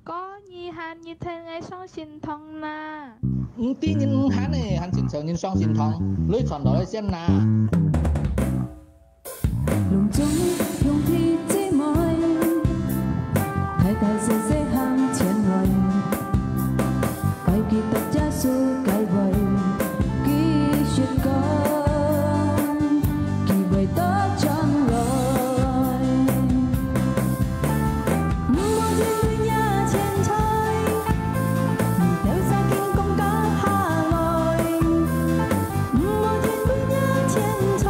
có nhi han như thế ngay song xin thông na tí nhìn hắn này hắn xin sờ nhìn song xin thong lưới chọn đó xem na lòng中用鐵之愛，睇睇細細向前來，快記得耶穌解圍，記説講，記為得將來。唔好見每日錢財，掉曬見功加下來，唔好見每日錢財。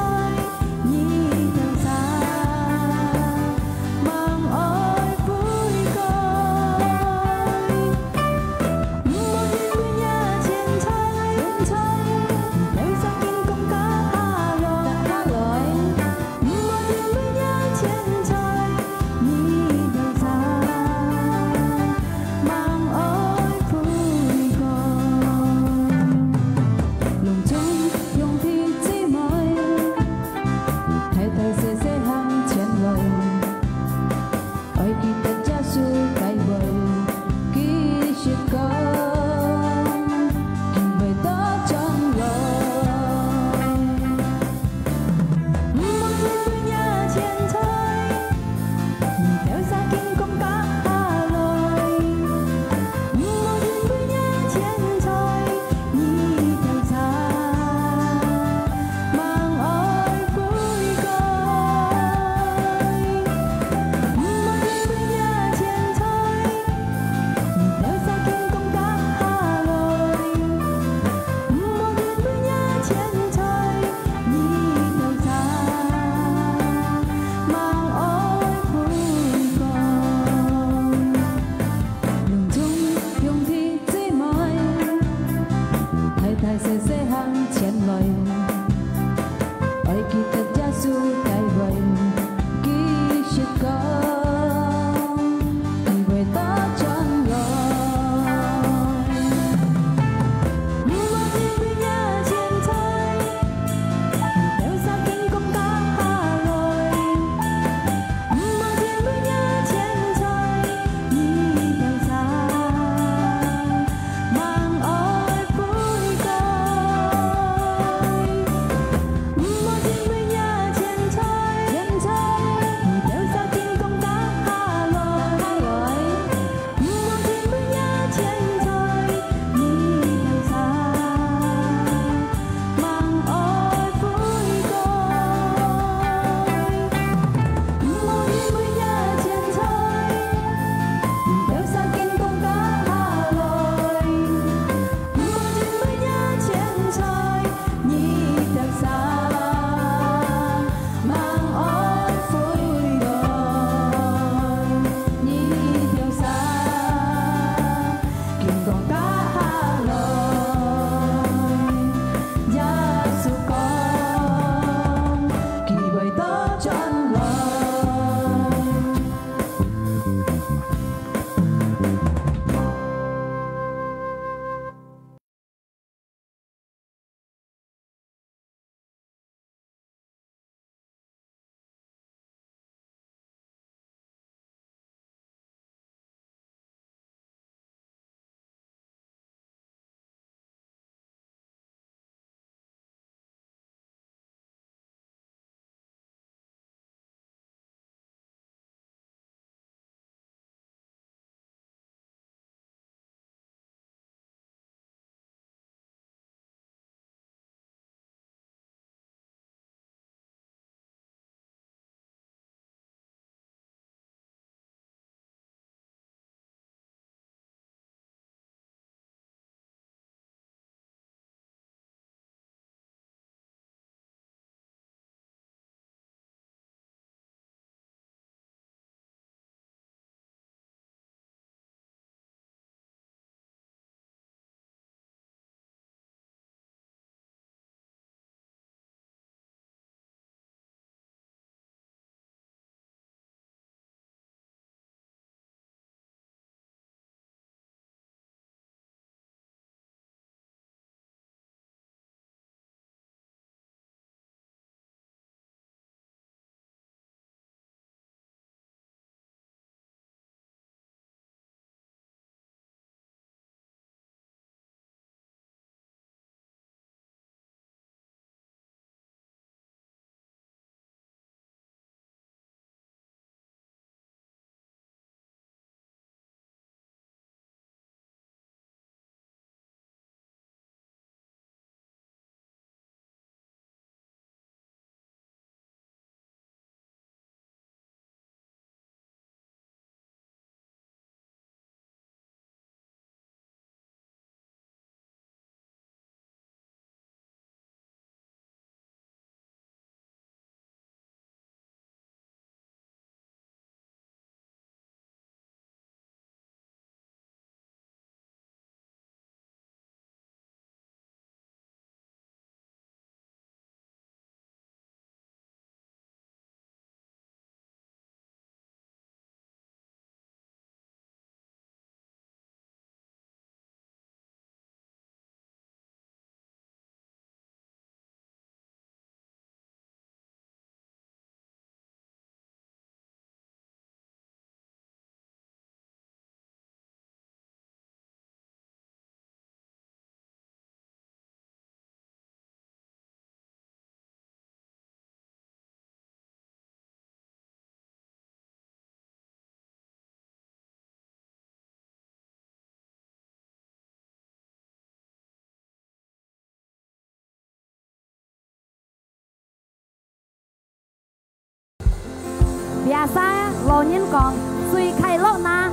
giả xa lo nhân còn suy khai lỗ na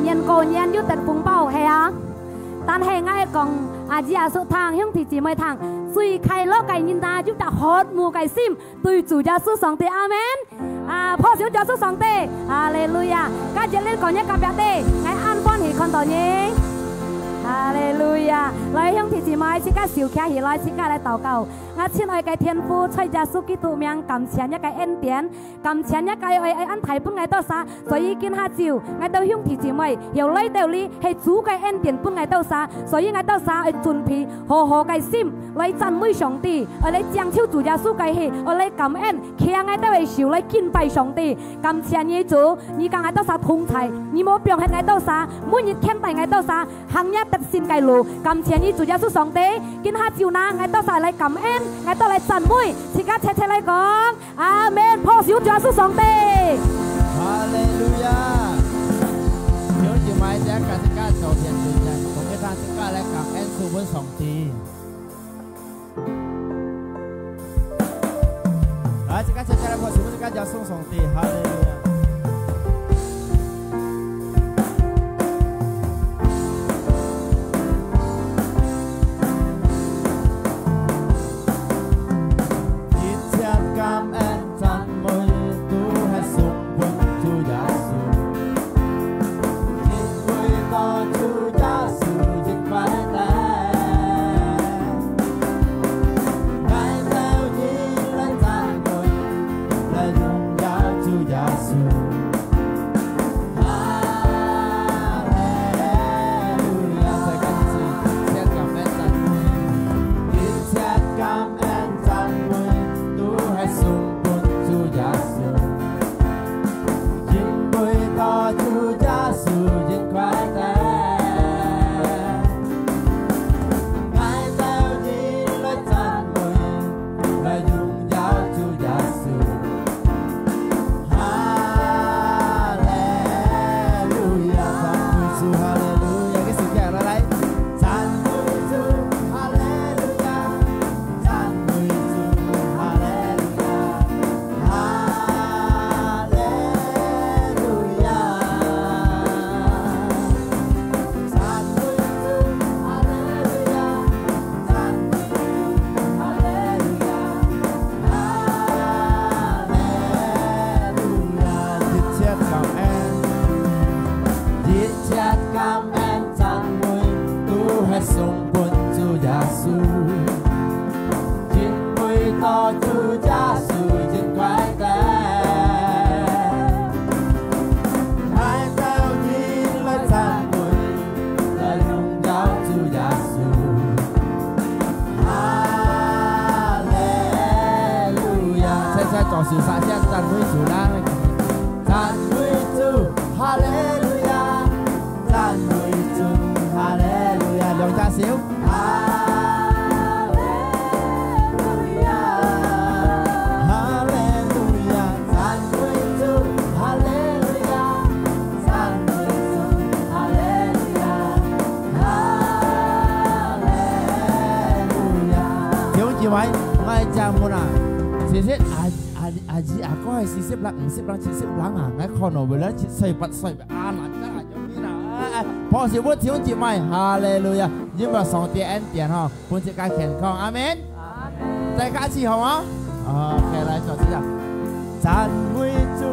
nhân cổ nhân yêu tật phùng bảo hay á tan hay ngay còn giả số thang hiông thì chỉ mới thang suy khai lỗ cái nhân ta giúp ta hốt mua cái sim tôi chủ gia số song tê amenพ่อสิวจะสุสองเต้ฮาเลลูยาก็จะเล่นก่อนเนี่ยกับแบบเต้ไงอันป้อนหีคนต่อนี้ฮาเลลูยาเลย형ที่จีไม้ชิก้าสิวแค่หีลอยชิก้า来祷告งั้นชิ้นไอ้ไก่เทียนฟูใช้ยาสุกิตุเมียงกำเชียนเนี่ยไก่เอ็นเตียนกำเชียนเนี่ยไก่ไอ้อันไทยปุ่งไงต่อซา所以見下照ไงต่อ형ที่จีไม้又嚟到哩係主ไก่เอ็นเตียนปุ่งไงต่อซา所以ไงต่อซาไอ้จุนพีหอไก่ซิม嚟讚美上帝嚟將超主耶穌ไก่氣嚟感恩佢ไงต่อไอ้小嚟敬拜上帝กำเชียน嘢主你講ไงต่อซา通齊你冇變係ไงต่อซา每日傾大ไงต่อซา行一特先ไก่路กำเชียน嘢主耶穌上帝見下照นะไงต่อซา嚟感恩ไงต่อ嚟讚美而家切嚟講อาเมนพ่อ小主耶穌上帝哈利路亞有住買隻格式加做人傳人同佢攤式加咧感恩數本上帝啊！即刻切嚟พ่อ小本加就送上帝哈利路亞พ่อสิบุตรที่จีไม่ฮาเลลูยายิ้มว่าสองเตียนเตียนฮะปุ่นจะการแข่งขันอาเมนใจกล้าชี้เหรอโอเคเลยจบที่จะจันมุยจู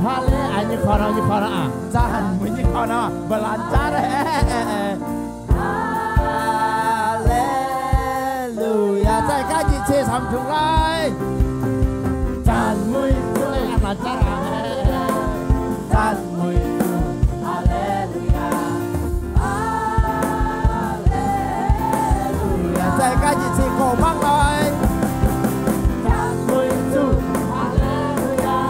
ฮาเลอันนี้ขอเราอยู่ขอเราอ่ะจันมุยนี่ขอเราบาลานจ้าเลยฮาเลลูยาใจกล้าจีเชทำถูกเลยจันมุยจูอันนั้นจ้าจันมุยใจกล้าจิตสิโกมากเลยจันมุยจูฮาเลลูยา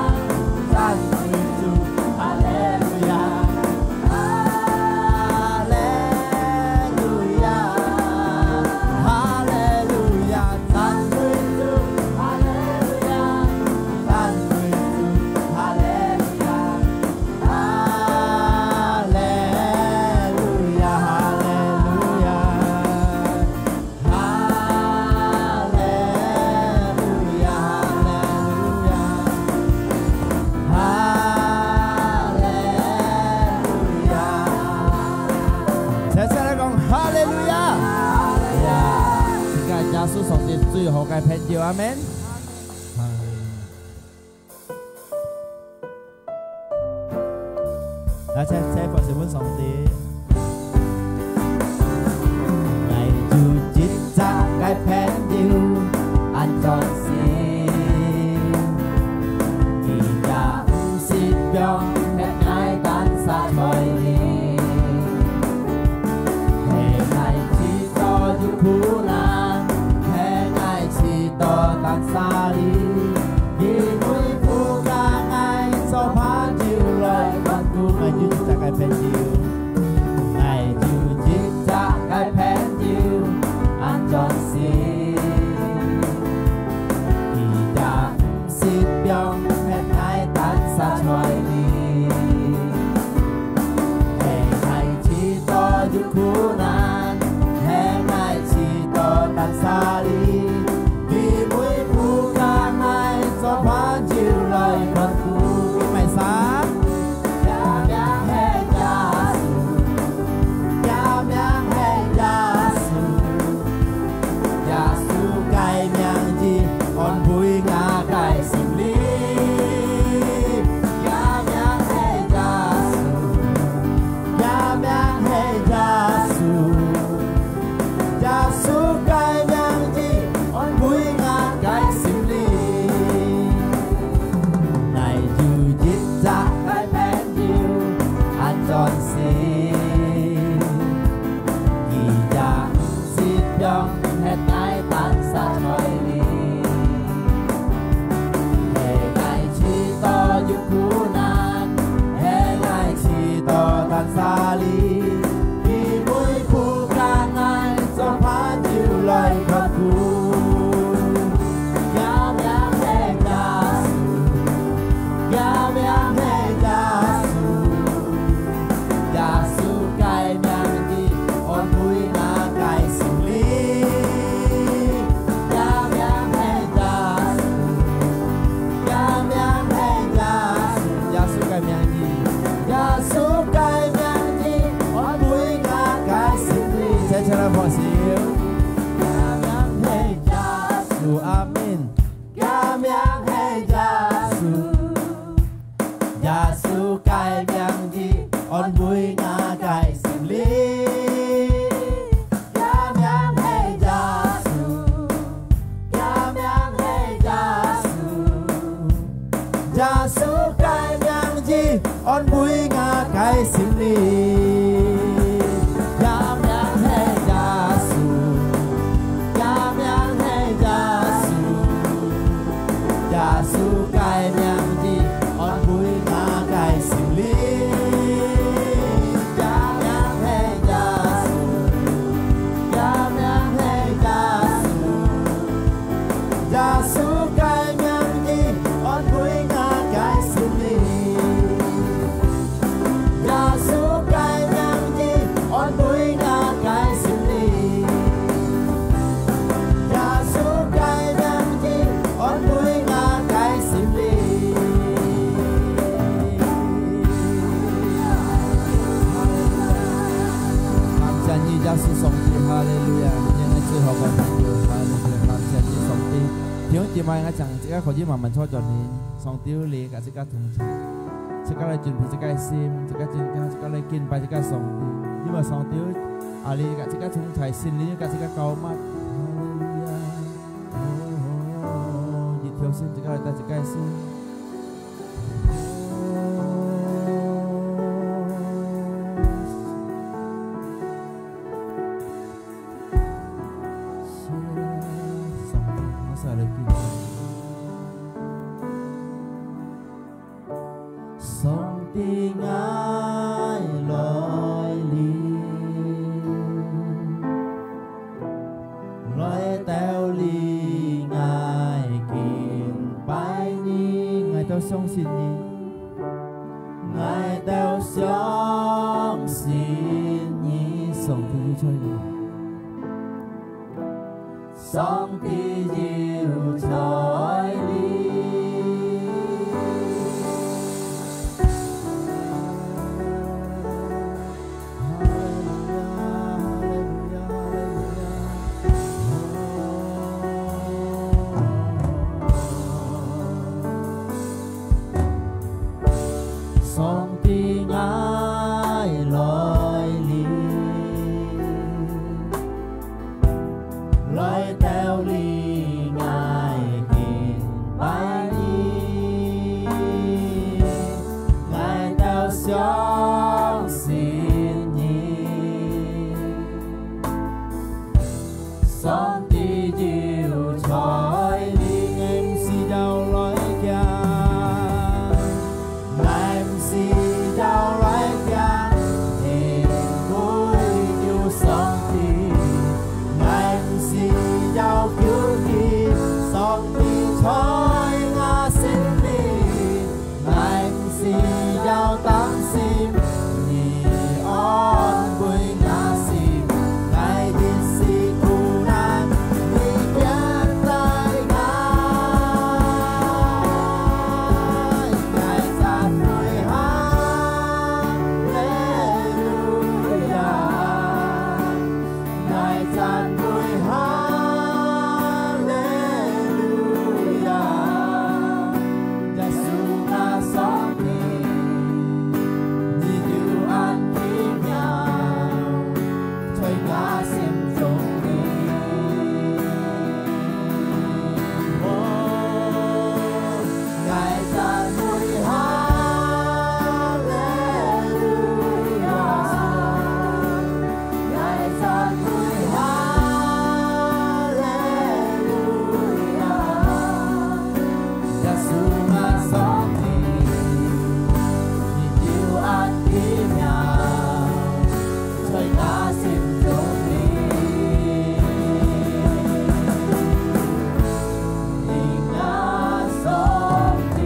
จันมุยจูฮาเลลูยาฮาเลลูยาฮาเลลูยาจันมุยจูฮาเลลูยาจันมุยจูฮาเลลูยาฮาเลลูยาฮาเลลูยา我嘅朋友，阿門。來，請服侍本上帝。ngày dù chít ra cái phép yêu anh tròn xin thì đã xin bóng hết ai tan xa trời đi hè ngày chỉ to dù phú nan hè ngày chỉ to tan xa đi vì núi phú ca ngày so phá chiều lời con tu ngày dù chít ra cái phép yêu ngày dù chít ra cái phép yêu anh tròn xin thì đã xin bóng hết ai tan xa trời đi hè ngày chỉ to dù khổ nạn hè ngày chỉ to tan xa đi vì mỗi phút ca ngày gió phá chiều lời con phù mày sáng ya ya hey ya su ya ya hey ya su ya su cái miang chi con vui ngã cái sim li ya ya hey ya su ya ya hey ya su ya su cái miang chi con vui ngã cái sim li này dù chít ra cái phép yêu anh tròn xin thì đã xin bóng hết ai tan xa trời đi hè ngày chỉ to dù khổ nạn hè ngày chỉ to tan xa đi vì mỗi phút ca ngày gió phá chiều lời con phù ya ya hey ya su ya ya hey ya su ya su cái miang đi on vui na cái sim li ya ya hey ya su ya ya hey ya su ya su cái miang đi ya su cái miang đi on vui na cái sim li sẽ cho nó phò xíu ya ya hey ya su amen ya ya hey ya su ya su cái miang đi on vui na cái sim li ya ya hey ya su ya ya hey ya su ya su cái miang đi on vui na cái sim li ya ya hey ya su ya ya hey ya su ya su cái miang đi on vui na cái sim li ya ya hey ya su ya ya hey ya su ya su cái miang đi on vui na cái sim li ya su cái miang đi on vui na cái sim li ya su cái miang đi on vui na cái sim li cảm謝你耶穌上帝，哈利路亞！因為最後嘅朋友，哈利路亞！感謝你上帝，弟兄姊妹，我將這個可以慢慢操作你，上帝你กับ這個同在，這個嚟準備這個心，這個嚟敬拜這個上帝，因為上帝啊，你กับ這個同在，心裏กับ這個高mat哈利路亞！熱跳先，這個嚟帶這個心。Song ti ngài lối li lối teo li ngài kín bay ni ngài teo song xin ni ngài teo song xin ni song ti yêu chơi ni song ti yêu chơi li trói đi em si đau lối kia em si đau lối kia thì vui yêu sống thì em si đau cứu đi sống đi trói ngã xin đi em si đau tám sim nhị on vui ngã sim ngày đi si tu nan đi kiến tay ngày giặt vui hallelujah ngày giặt vui hallelujah Giêsu ngã sống đi như điều an kính nhau thôi ngã xem trong đi ngài giàn vui hallelujah ngài giàn vui hallelujah Giêsu ngã sống đi như điều an kính nhau thôi ngã xem trong đi ngã sống đi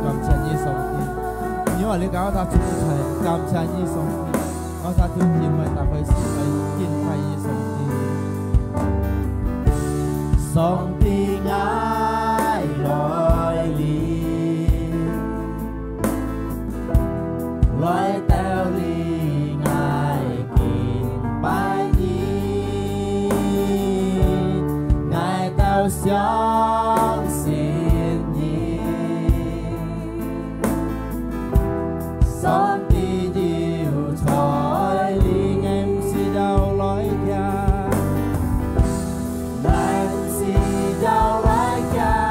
感謝你上帝，因為你搞他出嚟，感謝你上帝，我他條件為大會是為見費上帝，上帝愛來臨，來到你愛見拜你，愛到相信你。上帝要彩你em si đau lối kia em si đau lối kia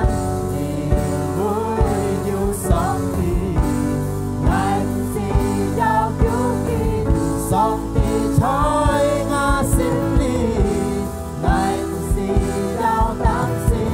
niềm vui yêu sống đi em si đau cứu kín sống đi thôi ngã xin đi em si đau tám xin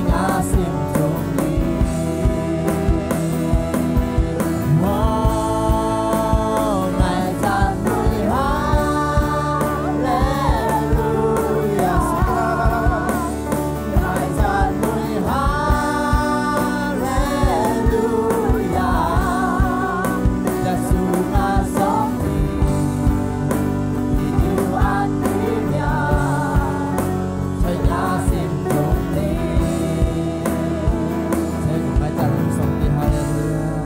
ngã sim trong đi ngài tràn vui hallelujah ngài tràn vui hallelujah Giêsu ngã sống đi yêu an quý nhà trời ngã sim trong đi Thế cùng ngài tràn vui sống đi hallelujah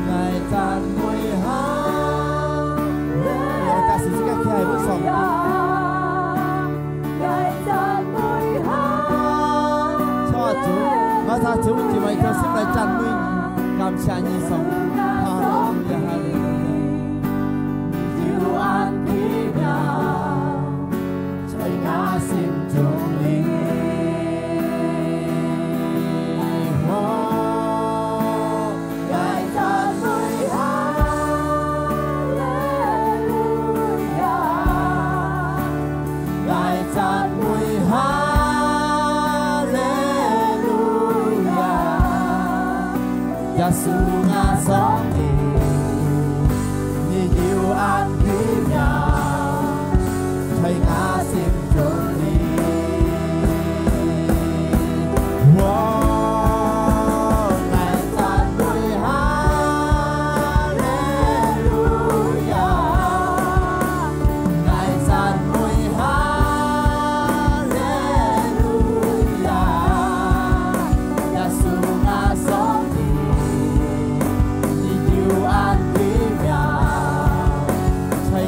ngài tràn vui hallelujah ca sĩ sẽ khai bước sống đi cho Chúa và tha Chúa chỉ mày cho xin lại tràn vui cảm謝你sống hallelujah hallelujah yêu an quý nhà trời ngã sim trong đi ngài tràn vui hallelujah ngài tràn vui hallelujah Giêsu ngã sống đi như yêu an quý nhà trời ngã sim trong đi ngài tràn vui hallelujah ngài tràn vui hallelujah Giêsu ngã sống đi như yêu an quý nhà trời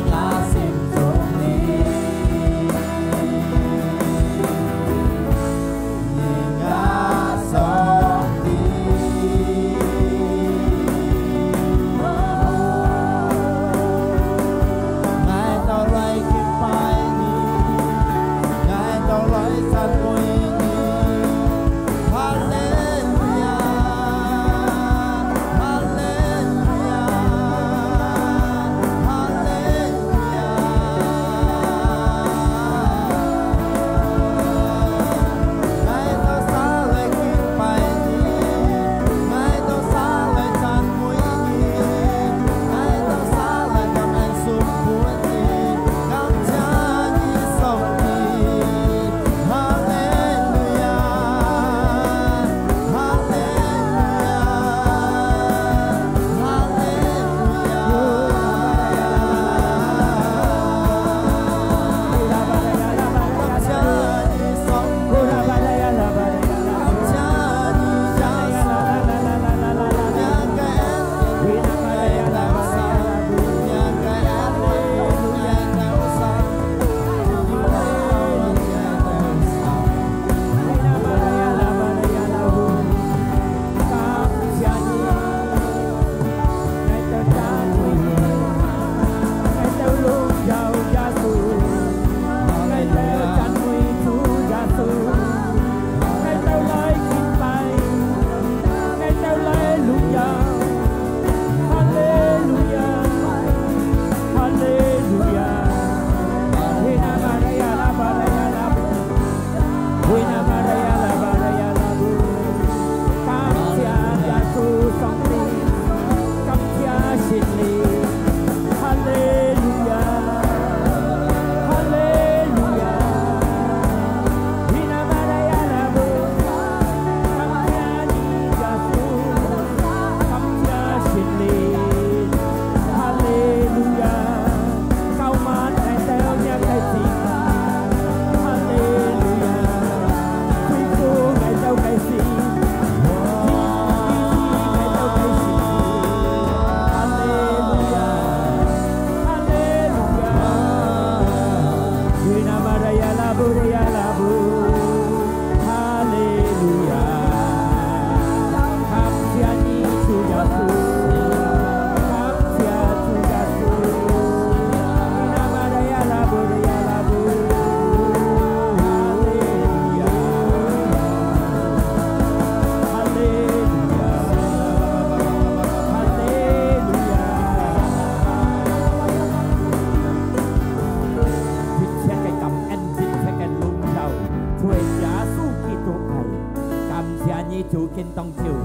nhi chủ kinh tông chiều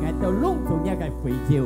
ngày tao luôn chủ nhà cái phỉ chiều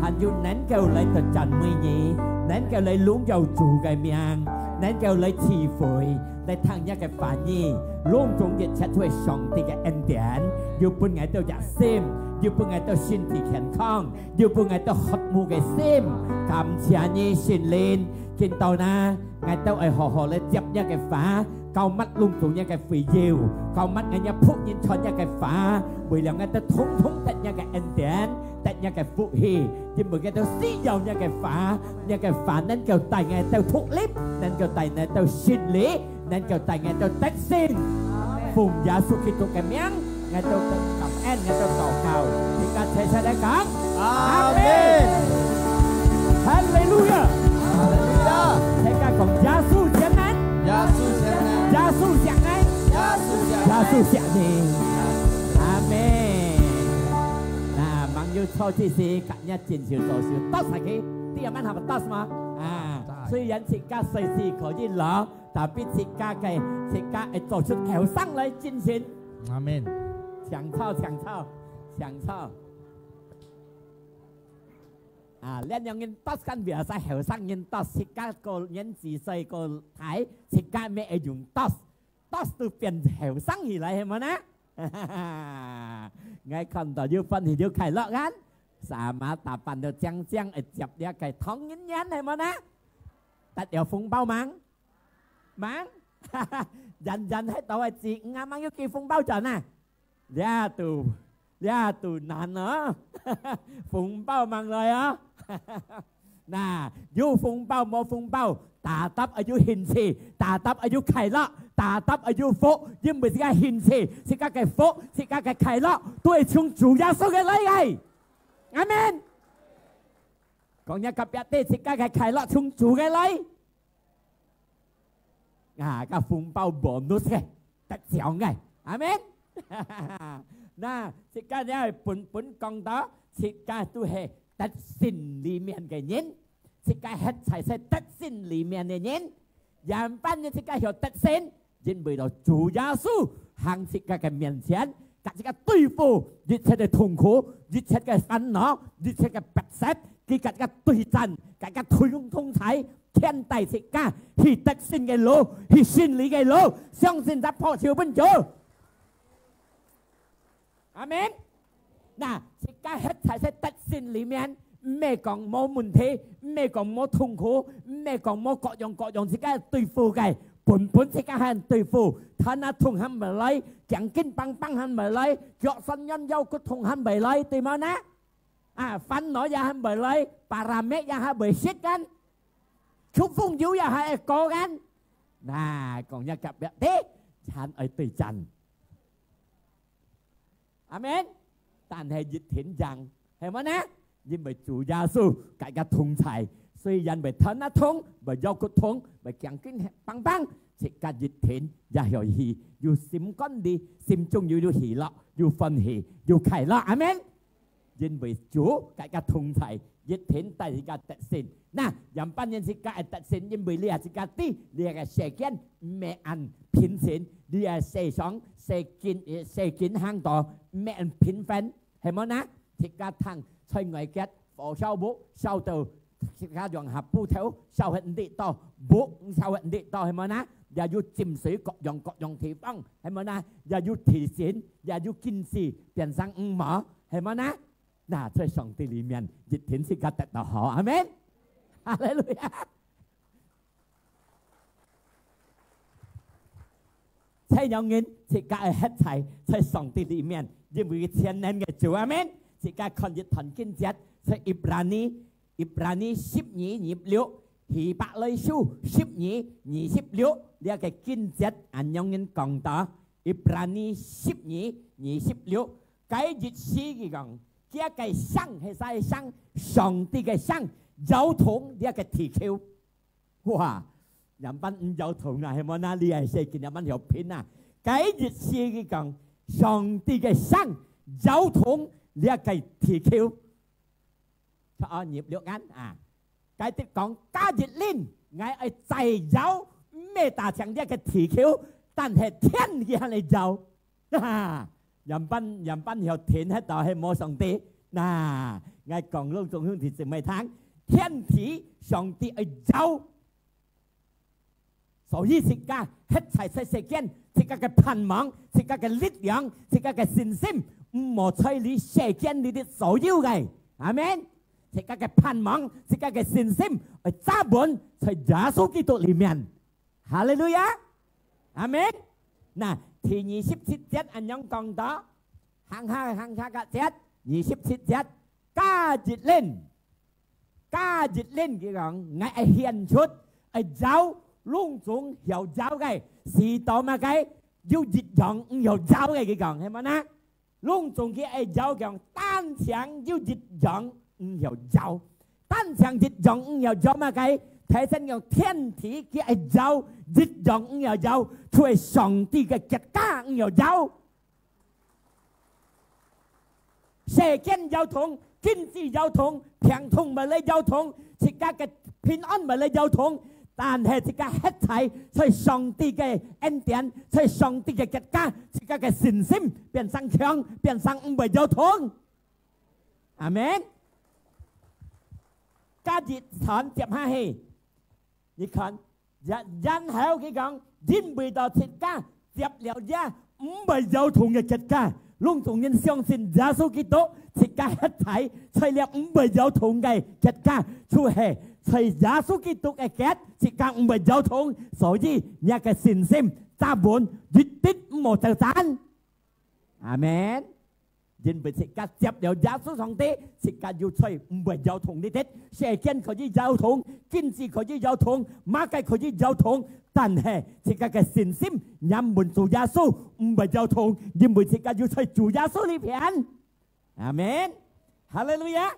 hành du nén kêu lấy tao trần mươi nhị nén kêu lấy lúng dầu chủ cái miang nén kêu lấy chỉ phổi lấy thằng nhà cái phá nhi luôn trong việc chat thuê sòng thì cái anh điển dù bữa ngày tao giả xem dù bữa ngày tao xin thì khen khang dù bữa ngày tao hot mu cái xem cảm chia nhi xin lên kinh tao na ngày tao ai họ lấy chấp nhà cái phá câu mắt lung tung nhà cái phỉ diều câu mắt ngày nhà phúc nhìn cho nhà cái phá bởi là ngày ta thúng tại nhà cái anh điển tại nhà cái phụ hì nhưng bởi ngày tao xí dầu nhà cái phá nên kêu tài ngày tao thuốc líp nên kêu tài ngày tao xin lý nên kêu tài ngày tao tách xin phùng giá su khi tôi cái miếng ngày tao cảm ơn ngày tao cầu cầu thì cả thế sẽได้cả amen hallelujah hallelujah thế cả còn giá su chén này giá su chén này giá su chén này amen à mang yêu cho chị sĩ cả nhà chiến sĩ tổ sư tốt sai cái thì em ăn hàng tốt mà à虽然自家隨時可以攞，但必自家嘅做出後生嚟進行。阿門。搶抄。啊，兩樣人多跟別晒後生人多，自家個人自細個睇，自家咩係用多都變後生起來係咪呢？ngay看到要分thì要khai lọ gan，啥嘛打扮到正係接啲嘅湯人人係咪呢？ตัดเดี๋ยวฟุ้งเบ้ามั้งยันให้ตัวไอ้จีงามังยุกีฟุ้งเบ้าจันน่ะย่าตูนานเนาะฟุ้งเบ้ามังเลยอ่ะน่ะยูฟุ้งเบ้าโมฟุ้งเบ้าตาตับอายุหินสีตาตับอายุไข่ละตาตับอายุโฟยิ่งเป็นสิกาหินสีสิกาไก่โฟสิกาไก่ไข่ละตัวไอ้ชงจูยาสู้กันเลยไงอาเมนcòn nhà cặp bè tê thì cái khai lọ chung chủ cái lấy cái phun bao bò nốt cái tất xẻo ngay amen na thì cái này bún con đó thì cái tu hệ tất xin li miền cái nhện thì cái hết sai sai tất xin li miền này nhện giảm ban như thì cái hiểu tất xin nhưng bởi đó chủ gia su hàng thì cái miền chén cái tùy phụยึดใช้ได้痛苦ยึดใช้ได้烦恼ยึดใช้ได้ปัดเสร็จcái cái tùy trần cái tùy thông thái thiên tài sĩ ca thì tất sinh cái lô thì sinh lý cái lô xong xin giáp họ chiều bên chỗ amen nè sĩ ca hết thảy sẽ tất sinh lý miền mẹ còn mô mùn thế mẹ còn mô thông khổ mẹ còn mô cọ dòng sĩ ca tùy phụ cái bún sĩ ca hành tùy phụ thân là thùng hâm bởi lấy chẳng kinh băng hâm bởi lấy dọ sân nhân dâu có thùng hâm bởi lấy tìm ơn á phân nói ra hâm bởi lấy paramet ra hâm bởi xích gan chúc phung dữ ra hâm cố gan nà còn nhà cặp bẹp thế chán ở tùy trần amen tàn hệ dịch thiện rằng hay mà ná nhưng bởi chủ gia sư cái thùng thải suy dành bởi thân á thùng bởi dâu có thùng bởi chẳng kinh băng chỉ cả dịch thiện và hiểu hì dù xím con đi xím chung dù hì lọ dù phân hì dù khải lọ amen nhưng bởi chúa cái thùng thải dịch thiện tại thì cả tận xin nà dám ban nhân sĩ cả tận xin nhưng bởi lìa sĩ cả tí lìa cái xe kiến mẹ ăn phiến xin lìa xe sống xe kiến hang tỏ mẹ ăn phiến phấn hay món á thì cả thằng xoay ngoài kết phổ sau bố sau từ cả dọn hạp bu theo sau hình địa to bố sau hình địa to hay món á và du chìm sĩ cọ dọn thị băng hay món á và du thị xến và du kinh sĩ tiền sang mở hay món á nà chơi sòng tì lì miền dịch thiến sĩ cả tận tỏ họ amen hallelujah thấy nhau nghìn thì cả hết thảy chơi sòng tì lì miền nhưng vì thiên nên người chủ amen thì cả con dịch thần kinh chết chơi Ibrani ship nhịp liễu thì bạc lấy su ship nhị ship liễu để cái kinh chết anh nhau nghìn còn đó Ibrani ship nhị ship liễu cái dịch sĩ cái còn kia cái sang hay sai sang sòng tì cái sang giao thông để cái thị khiếu wow nhắm ban giao thông này hay món ali hay xây kinh nhắm ban hiểu pin à cái dịch sĩ cái còn sòng tì cái sang giao thông để cái thị khiếu cho nhịp liệu ngắn cái tiếp còn cá dịch linh ngay ở chạy giáo mê tà chẳng để cái thị khiếu但係天嘅係你就 Dầm ban hiểu thiện hết tỏ hay mô sòng tí. Nà, ngay còn luôn trong hương thì sự mấy tháng. Thiên thị sòng tí ở giáo. Sở dĩ sự ca hết thảy sự kiện. Sự ca cái phản mong, sự ca cái lít lượng, sự ca cái xin xìm. Một thời lý sự kiện đi sở hữu gầy. Amen. Sự ca cái phản mong, sự ca cái xin xìm. Ở cha bốn, sự giá số kỹ thuật lý miền. Hallelujah. Amen. Nà, thì 27 anh nhóm con đó. Hàng ha cả chết. 27 ca dịch lên cái gọn ngay hiền chút ở giáo luôn xuống hiểu giáo cái xì tỏ mà cái yêu dịch dọn hiểu giáo cái gọn hay mà nè luôn xuống cái giáo gọn tan sáng yêu dịch dọn hiểu giáo tan sáng dịch dọn hiểu giáo mà cái thế thân gọn thiên thị cái giáo dịch dọn hiểu giáo thuê sòng đi cái kết ca hiểu giáo xe kiến giao thông, kinh tế giao thông, thiện thông mà lấy giao thông, chỉ cả cái bình an mà lấy giao thông,但係只cả hết thảy,所以上帝嘅恩典，所以上帝嘅結果，只cả cái信心變成強，變成唔係交通，阿門。家節產接下去，你看，人口佢講，因為到結果接了啫，唔係交通嘅結果。luôn tụng nhân相信耶穌基督，即係hết thảy，除了唔係有同嘅結果，除係除耶穌基督嘅結，即係唔係有同，所以一個信心扎滿，絕對冇就賺。阿門。因為即係接了耶穌上帝，即係要除唔係有同呢啲，社經可以有同，經濟可以有同，馬計可以有同。但係即係嘅信心，人們做耶穌唔係有同，因為即係要去做耶穌呢片，阿門，哈利路亞。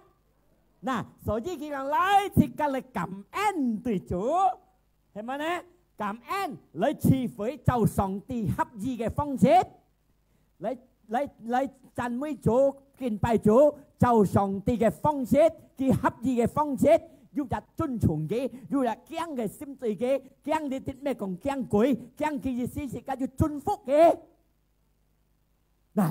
嗱，所以佢講嚟即係嚟感恩對主，係咪呢？感恩嚟賜福就上帝合意嘅方式，嚟讚美主、敬拜主，就上帝嘅方式，佢合意嘅方式。要日遵從嘅，要日驚嘅心罪嘅，驚你啲咩講驚鬼，驚嘅意思係要祝福嘅。嗱，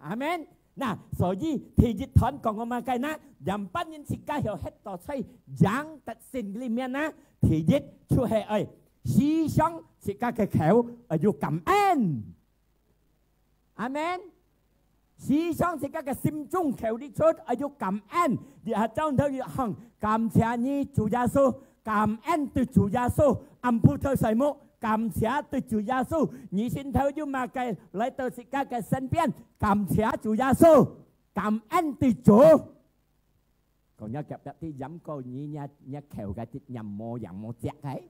阿門。嗱，所以第一堂講我嘛計啦，人班人自家有喺度吹講特性裏面啦，第一就係思想自家嘅口要感恩，阿門。思想自家嘅心中求啲出，要感恩，日後將頭要行，感謝你主耶穌，感恩對主耶穌，按葡萄細木，感謝對主耶穌，你先頭要馬計嚟到自家嘅身邊，感謝主耶穌，感恩對主。còn nhớ kẹp đặt thì dám coi như nhớ khéo cái thì nhầm mô dạng mô chẹt ấy,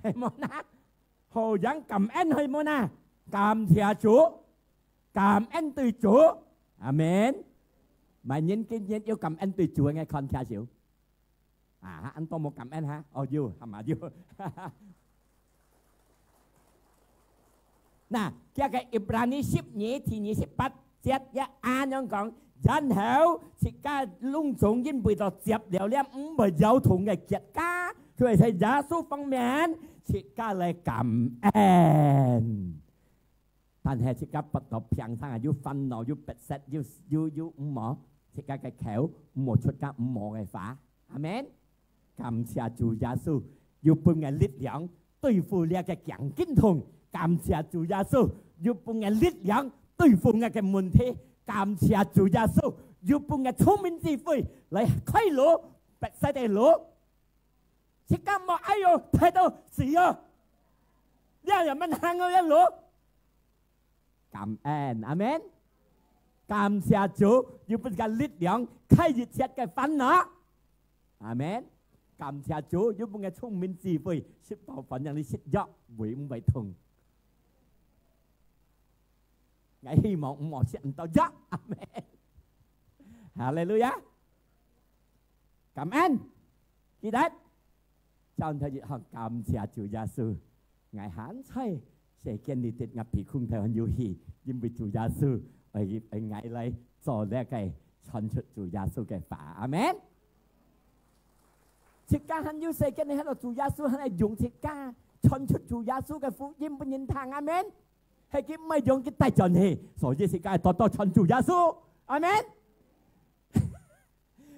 hay mô na, hồ dáng cảm ơn hay mô na, cảm謝chủ. Cảm ơn từ Chúa. Amen. Mà nhìn cái nhìn yêu cảm ơn từ Chúa nghe con theo xíu. À, anh tôi một cảm ơn hả? Oh, you, hả you. Nè, cái Ibrani 10 nhé thì 28 chết ya an nhân con dân hảo thì ca lung xuống nhìn bùi đọt dẹp đều liêm bởi giáo thùng ngày kiệt ca rồi thầy giá số phong miễn thì ca lại cảm ơn. 但係即刻不到平生啊，要憤怒，要逼實，要五毛，即刻嘅口五毛出家五毛嘅法，阿門。感謝主耶穌，要俾嘅力量對付你嘅強經痛，感謝主耶穌，要俾嘅力量對付你嘅問題，感謝主耶穌，要俾嘅聰明智慧嚟開路，逼實嘅路，即刻冇哎呦睇到死啊！有人問行我一路。Cảm ơn, amen. Cảm謝Chúa, yêu bên cái lực lượng khai diệt chết cái phán nó. Amen. Cảm謝Chúa, yêu bên cái thông minh trí慧, sự bảo phận yang đi xích dọc với ông bày thùng. Ngài hy vọng ông mỏ chuyện tao dọc. Amen. Hallelujah. Cảm ơn. Kỳ đất. Trong thời gian cảm謝Chúa Giê-xu. Ngài hán thay. Sẽ kiến đi tiết ngập bị khung theo hẳn yêu hì, nhưng vì chủ gia sư ở ngày lấy cho ra cái chân chất chủ gia sư cái phá. Amen. Chỉ ca hẳn yêu sẽ kiến đi hẳn là chủ gia sư hẳn là dùng chỉ ca chân chất chủ gia sư cái phúc音 bên nhìn thang. Amen. hay cái mấy dùng cái tay chân hề所以是cái to chân chủ Giêsu amen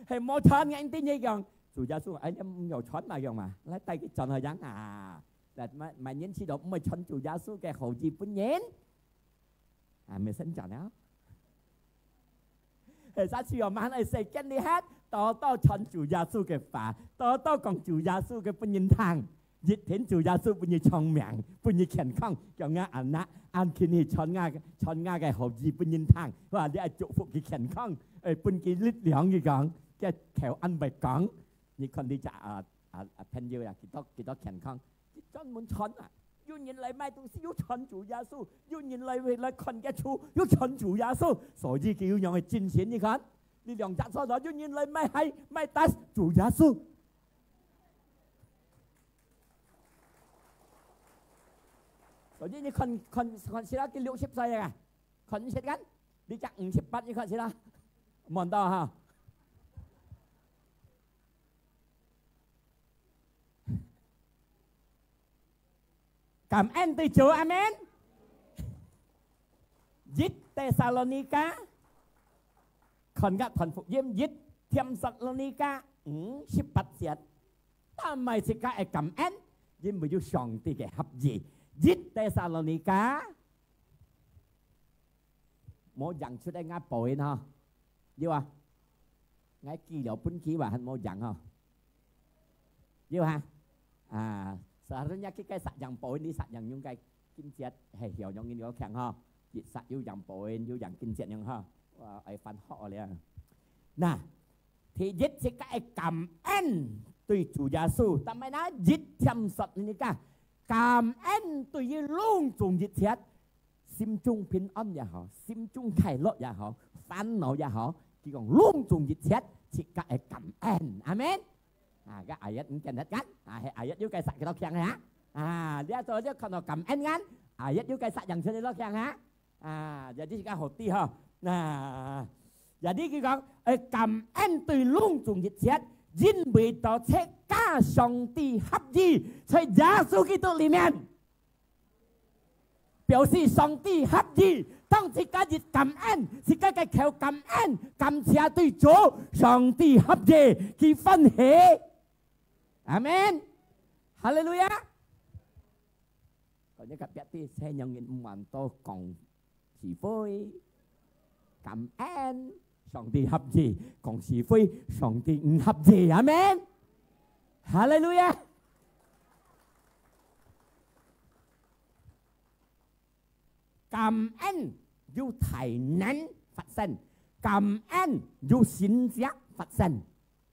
hay mỗi chân anh tin như rằng chủ Giêsu anh em nhiều chân mà lấy tay cái chân hơi dáng là mà nhân sĩ đó mấy chân chủ Giêsu cái hậu gì cũng nhén mình xin chào nó hệ giá trị mà anh sẽ cái đi hết to chân chủ Giêsu cái phá to còn chủ Giêsu cái phân nhân thangยิดเห็นจูยาสูปุญญชองเมียงปุญญแขนข้างก็งาอันนะอันคินีชอนงาแกหอบจีปุญญทางว่าเดี๋ยวจุฟุกแขนข้างปุญญลิดเหลียงกี่กังแกแขวอันใบกังนี่คนที่จะเพนเยอะกี่ต้องแขนข้างกี่จอนมุนชอนยุ่งยินไรไม่ต้องยุ่งชอนจูยาสูยุ่งยินไรคนแกชูยุ่งชอนจูยาสู所以佢要用去賺錢你看你兩隻手就ยุ่งยินไรไม่ให้ไม่ตัดจูยาสู所以你看是啦，佢60歲啊，看識緊，你只58你看是啦，望到哈。cảm ơn từ Chúa, amen. Dịch Thessalonica, còn các thần phục diêm dịch Thessalonica 18 節，但係是個感恩，因為要上帝嘅合意。dịch Thessalonica 冇人出嚟啱背嗬，要啊，啱記了本期話係冇人嗬，要哈seharusnya cái sạch dòng poin đi sạch dòng những cái kinh chết hay hiểu những cái điều khác ha, dịch sạch yêu dòng poin yêu dòng kinh chết những ha, ai phán họ liền, nè, thì dịch sẽ cái cảm ơn từ Chúa Giêsu, ta mới nói dịch thêm sạch như cái cảm ơn từ luôn dùng dịch chết, sim chung bình an ya họ, sim chung khai lộc ya họ, phán nộ ya họ, chỉ còn luôn dùng dịch chết, chỉ cái cảm ơn, amen. Cái ayat mungkin kan ayat juga kayak kita kiang ya dia tuh dia kalau cảm ơn kan ayat juga kayak yang sini lo kiang ha jadi kita hati ha nah jadi kita cảm ơn từ luôn dùng dịch chết因为到这加上帝合意在耶稣基督里面表示上帝合意當這個日感恩是個嘅求感恩感謝對主上帝合意佢歡喜Amen. Hallelujah. Còn những cặp tí sẽ nhận những màn tô còn chỉ phơi cảm ơn song ti hợp gì còn chỉ phơi song ti hợp gì Amen. Hallelujah. Cảm ơn yêu thầy nén phát sinh cảm ơn yêu xin giác phát sinh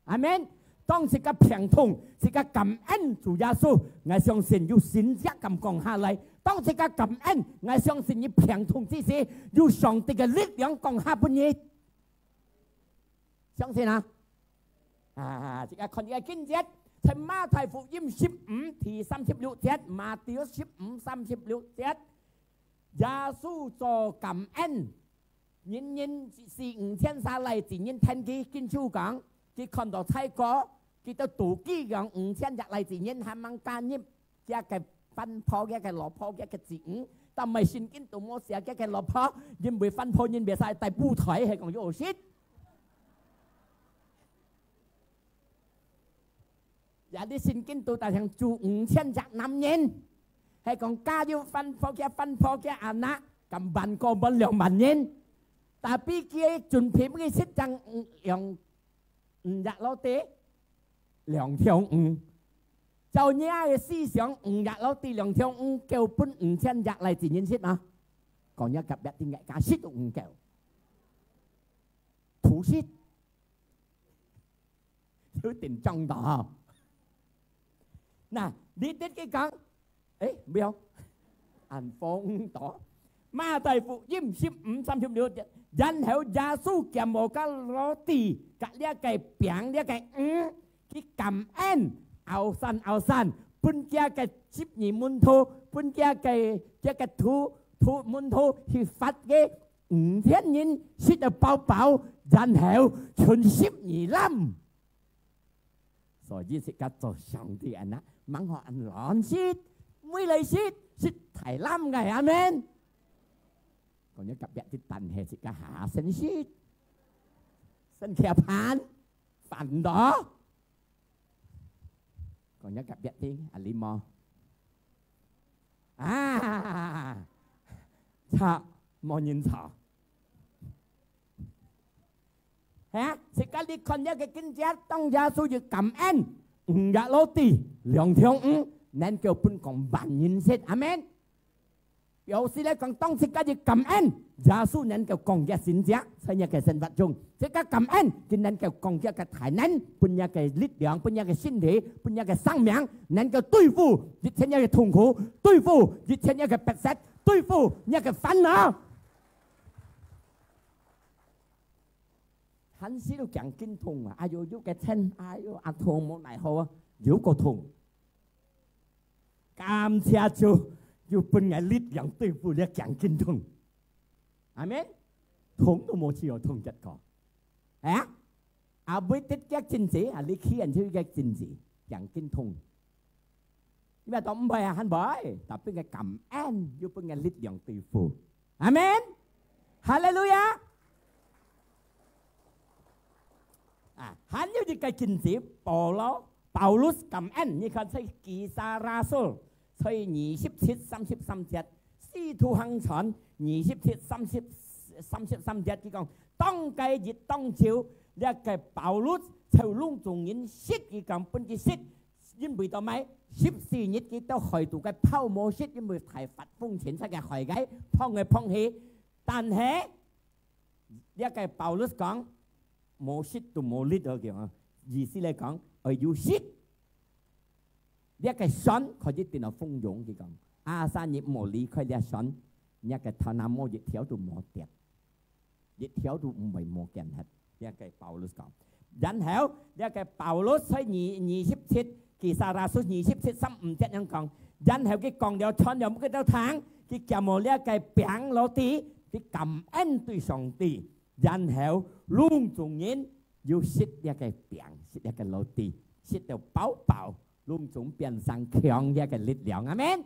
Amen. 當時嘅平痛，是嘅感恩主耶穌，我相信要善一咁講下嚟。當時嘅感恩，我相信要平痛之時，要上帝嘅力量講下半夜。相信啊？這個看嘅經節，喺馬太福音15至36節，馬太15 36節，耶穌做感恩，人是5000下嚟，自然聽佢經書講，佢看到泰國。kita tuki yang 5000จากไรจีนทำมังการนี่แกแกฟันพอแกหล่อพอแกจีนแต่ไม่ชินกินตัวโมเสียแกหล่อพอยินไปฟันพอยินเบียใส่แต่ผู้ถอยให้ของโยชิดอย่าได้ชินกินตัวแต่ทางจู5000จากน้ำเย็นให้ของกาอยู่ฟันพอแกอานะกำบันก็บนเหลียวมันเย็นแต่พี่เกี่ยจุนพิมพ์กี่ชิดจังอย่างอยากเราเตะ2條5就呢個思想5日攞啲2條5叫搬5000日嚟自然識嘛講一及一點解釋都唔夠土識有點重大嗱你啲嘅講唔要按風朵馬太福音15 36節然後耶穌叫我家攞啲隔呢一個餅呢一個cái cảm ơn ao san bún kia cái chip nhị môn thô bún kia cái thu môn thô thì phát cái thiên nhiên xích được bao然後全10nhị lâm所以是個做上帝人啊，忙學人亂xích每類xích太lâm嘅Amen còn nhớ cặp biệt thì tần hệ sẽ cả hạ sân shit sân kẹp phản đó còn nhớ cặp biệt thì alimo sao mò nhìn sao hả sẽ cả đi con nhớ cái kinh giác tông gia su dự cảm ơn dạ lô tì lượng thiong nên kêu pun còn bản nhìn xét amen有時咧講當時家要感恩，耶穌能夠講嘅善者，所以嘅神物中，即係感恩，佢能夠講嘅體能，半日嘅力量，半日嘅身體，半日嘅生命，能夠對付一切嘅痛苦，對付一切嘅逼迫，對付一個煩惱。很少都講經痛啊！哎呦，有個親，哎呦，阿痛冇嚟好啊，有個痛，感謝主。要半日力量對付你講經痛，阿們，痛都冇只有痛一個，阿妹啲嘅真字，阿你企人出嘅真字，講經痛，因為當唔係很壞，但係嘅感恩要半日力量對付，阿們，哈利路亞，很有啲嘅真字，保羅感恩，你看係基沙拉蘇。所以27、33節，使徒行傳27、33節，佢講當計熱當朝，一個保羅就隆重人識佢講本嘅識，因為到咪14日佢都去到嘅泡沫識，因為提發風前出嘅海雞碰嚟碰去，但係一個保羅講冇識到冇力嗰個意思嚟講，我要識。一個神佢一定係豐容嘅講，阿三葉冇理佢啲神，一個頭南冇一條都冇跌，一條都唔係冇見hết，一個保羅講。然後一個保羅喺27其實拉書27 35節咁講，然後佢講了傳了乜嘢都聽，佢叫我呢一個餅攞啲，佢感恩對上帝，然後隆重人要食一個餅，食一個攞啲，食到飽飽。隆重變成強嘅力量，阿們。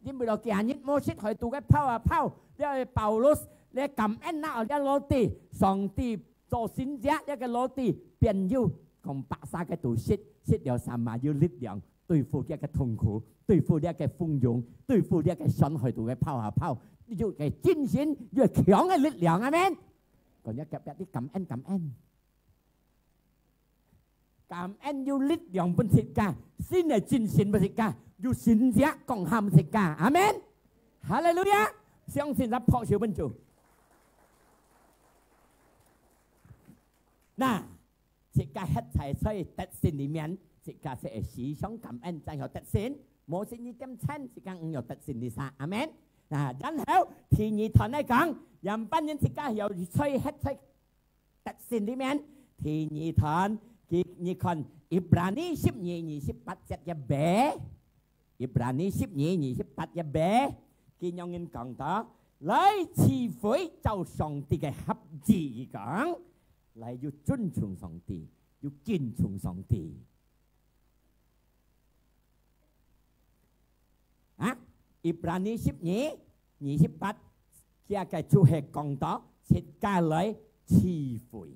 因為到今日摩西去到嘅拋，因為保羅你感恩那一攞地，上帝做先者一個攞地，變要同白沙嘅度食了三萬要力量對付一個痛苦，對付一個豐容，對付一個神去到嘅拋，呢種嘅精神要強嘅力量，阿們。còn nhớ kẹp啲感恩。cảm ơn yêu lít dòng bên thịt cả xin là chính xin bên thịt cả yêu xin giá còn ham thịt cả amen hallelujah xin xinรับพระสิbên chủ nè thịt cả hết thảy xây tết xin里面thịt cả sẽ sử dụng cảm ơn trong hiệu tết xin mỗi xin như trăm chân thịt cả nhiều tết xin đi xa amen nè chẳng hiểu thì nhị thần này講nhằm ban nhân thịt cả hiệu xây hết xây tết xin里面thì nhị thần你看Ibrani 12:28節嘅bé，Ibrani 12:28嘅bé，見有人講到，嚟賜福就上帝嘅合字講，嚟要尊重上帝，要敬重上帝。Ibrani 12:28嘅主係講到，設計嚟賜福。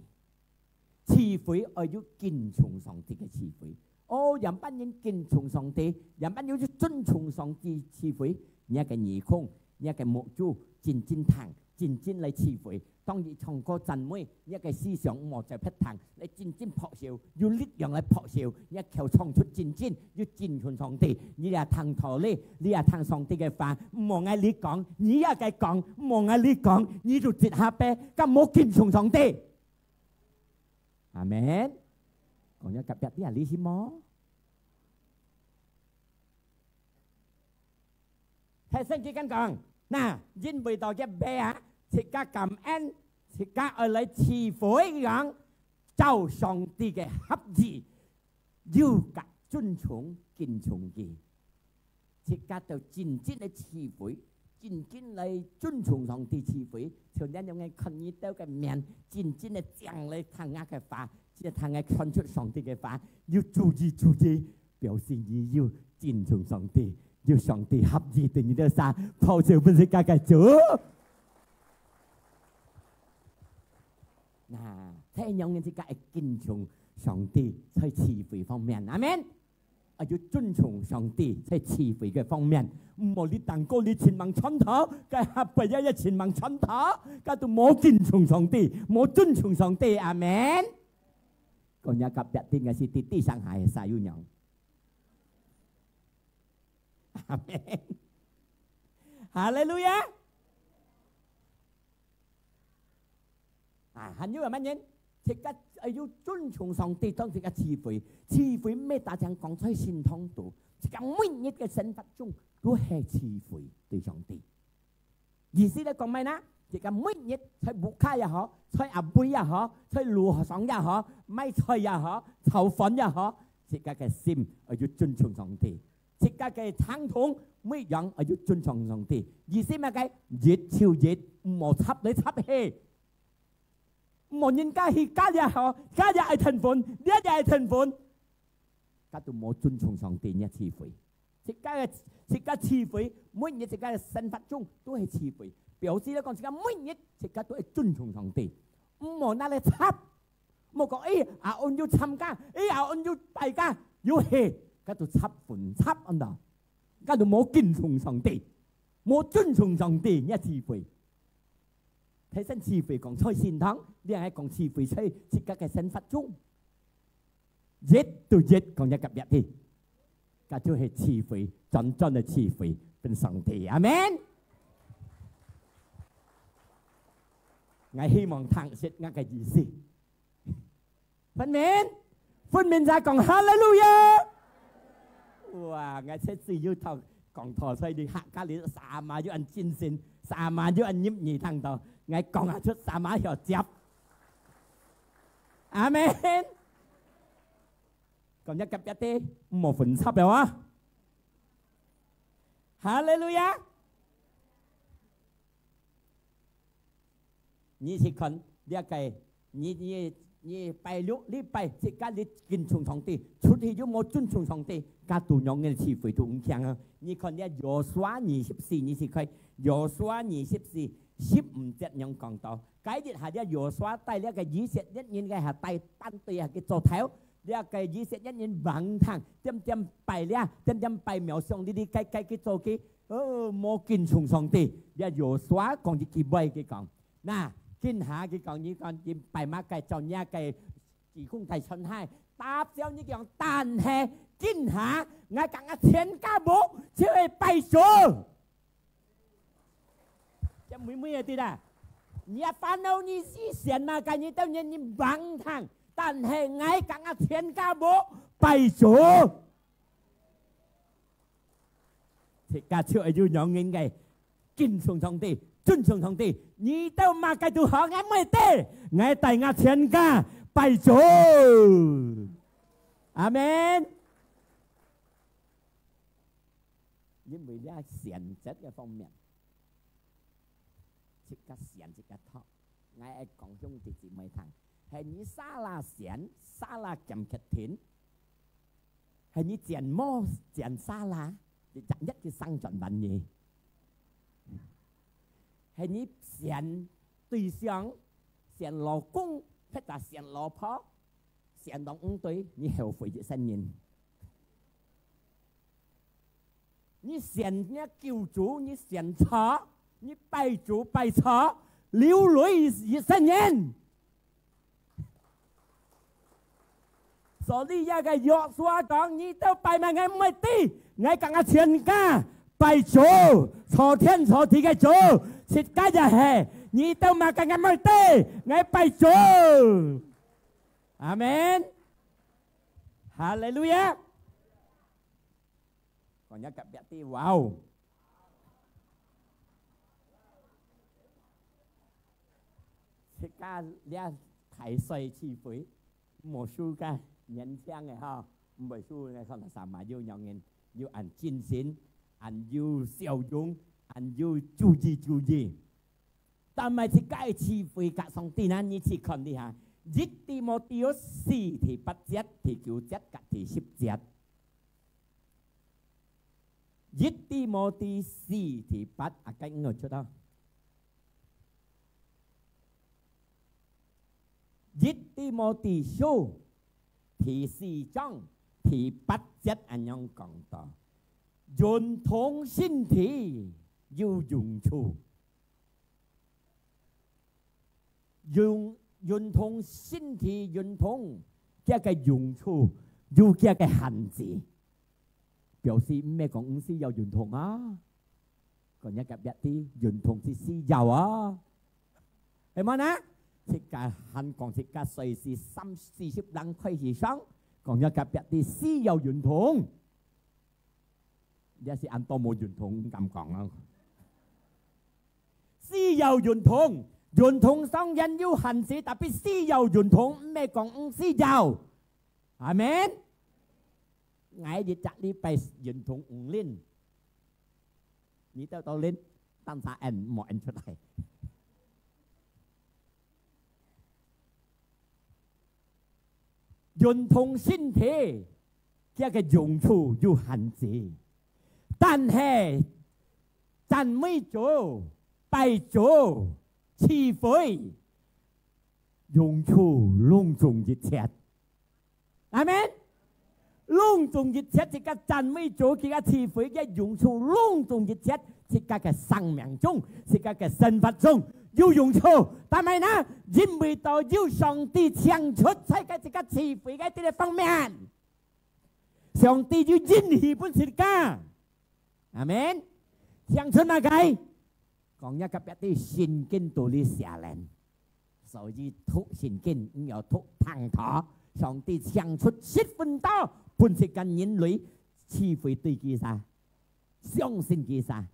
賜福我要敬重上帝嘅賜福，人班人敬重上帝，人班要尊重上帝賜福，一個義工，一個牧主，漸漸行，漸漸嚟賜福。當然唱歌讚美，一個思想莫在匹行，你漸漸撲笑，要力量嚟撲笑，一條唱出漸漸，要敬重上帝。你係聽道理，你係聽上帝嘅話，唔望嗌你講，你一個講，唔望嗌你講，你就接下邊，咁冇敬重上帝。Amen. Còn nhớ cặp biệt là lý xin mó. Thầy xin chỉ cần còn. Nè, dinh bởi tỏ cái bé thì các cảm ơn thì các ở lại chỉ phối gắng cháu song ti cái hấp gì dù các尊重敬重gì thì các đều chính chính là chỉ phối chính chính là尊重上帝賜福，就因有嘅看你到嘅面，真正嘅將來聽下嘅話，即係聽下看出上帝嘅話，要注意，表示你要尊重上帝，要上帝合意對你嘅事，抱住本世界嘅主。thế nhau nhân thì cái kính trọng上帝在慈悲方面，阿門。要尊重上帝在慈悲嘅方面，唔好你當過你前望穿頭，嘅下輩一前望穿頭，嘅都冇尊重上帝，冇尊重上帝，阿門。còn nhà cặp biệt tin cái gì tí sang hải sai yêu nhau, amen, hallelujah. Hình như là mấy nhân thì cái yêu tôn trọng上帝當時嘅慈悲咩大將講在心痛度，即係每日嘅生活中都係慈悲對上帝。意思咧講咩呢？即係每日在牧卡也好，在阿妹也好，在路學生也好，買菜也好，炒飯也好，即係嘅心要尊重上帝，即係嘅傳統每樣要尊重上帝。意思咩嘅？熱超熱，唔好插你插氣。冇人家去家也好，家也係騰款，呢一係騰款，家都冇尊重上帝嘅慈悲。即係慈悲，每日即係生活中都係慈悲。表示咧講，即係每日即係都係尊重上帝，唔好拿嚟插，冇講我要參加，我要大家要去，家都插款插安度，家都冇尊重上帝，冇尊重上帝嘅慈悲。睇身慈悲講在善堂，你係講慈悲在自家嘅生活中，熱對熱講一夾一啲，咁就係慈悲，真正嘅慈悲เป็น上帝，阿門。我希望聽識我嘅意思，分明就係講哈利路亞。哇！我這次要頭講陀衰啲客家嚟三萬要人戰線，三萬要人閹耳聽到。我講下出三馬條接，阿門。講一夾一啲冇分輯嘅話，哈利路亞。你是看呢一個，你拜六你拜，即係你敬重上帝，出去就冇尊重上帝，家都用嘅詞彙都唔強啊。你看呢約書24，你是看約書24。15節樣講到，解釋下啲約書帶呢個以色列人嘅係帶單對嘅做頭，呢個以色列人橫行，點拜咧，點拜廟上呢啲計嘅做嘅，冇敬重上帝。呢約書講啲幾位嘅講，嗱，見下嘅講呢講啲拜馬計做呢個自公提春海，答咗呢講，但係見下我講嘅全家母就係拜咗。จะไม่ติดอ่ะเนี่ยฟันเอานี่สิเสียนมากันนี่เต้าเนี่ยนี่บังทางตันให้ไงกังอาเทียนกาโบไปโจที่กาเชื่ออายุยองเงินไงกินส่งทองตีจุนส่งทองตีนี่เต้ามาไกตัวหอไงไม่เต้ไงแต่งอาเทียนกาไปโจอาเมนยิ่งไม่ได้เสียนเจ็ด嘅方面即刻善即刻托，我係講中直接咪談，係你沙拉善沙拉咁劇田，係你剪魔剪沙拉，你賺一嘅生存品嘢，係你善對象善老公，或者善老婆，善當五對，你後悔嘅身人，你善嘅救主，你善錯。你拜主拜錯，流淚一生人。所以一個約書講，你都拜埋我唔係啲，我更加全家拜主，錯天錯地嘅主，切家就係，你都嘛更加唔係啲，我拜主。阿門。哈利路亞。講一夾一啲，哇！即家咧睇細慈悲，冇輸嘅年輕嘅嚇，唔係輸嘅可能三萬要讓人要按精神，按要笑容，按要注意。但係即家慈悲格上帝呢？你去看啲下，一啲冇掉4題8節，題9節，及題10節，一啲冇啲4題8啊，計我出到。ยิตติโมติชูที่4章ที่8節อันยัง講到運動身體要用處運動身體運動嘅用處要嘅限制表示咩講唔是有運動啊còn nhắc gặp tí vận動是需要啊係咪呢即係韓國即係隨時30-40人開始上講一夾啲私有運動一是按多冇運動咁講啊私有運動運動商人要限制特別私有運動咩講唔私有係咪ไงจะจัดนี้ไป運動唔練นี่เต้าเล่นตั้งสาแอนหมอแอนชุดไหน運動身體嘅用處要限制，但係讚美主、拜主、賜福用處隆重熱切，阿們？隆重熱切即係讚美主嘅賜福嘅用處隆重熱切，即係嘅生命中，即係嘅生活中。要用處，但係呢，因為到要上帝창出世界這個慈悲嘅啲方面，上帝要引起本世界，阿們，창出乜計？講一個別啲聖經道理寫嚟，所以讀聖經要讀通透，上帝창出10分到本世界人類慈悲對佢啥，相信佢啥。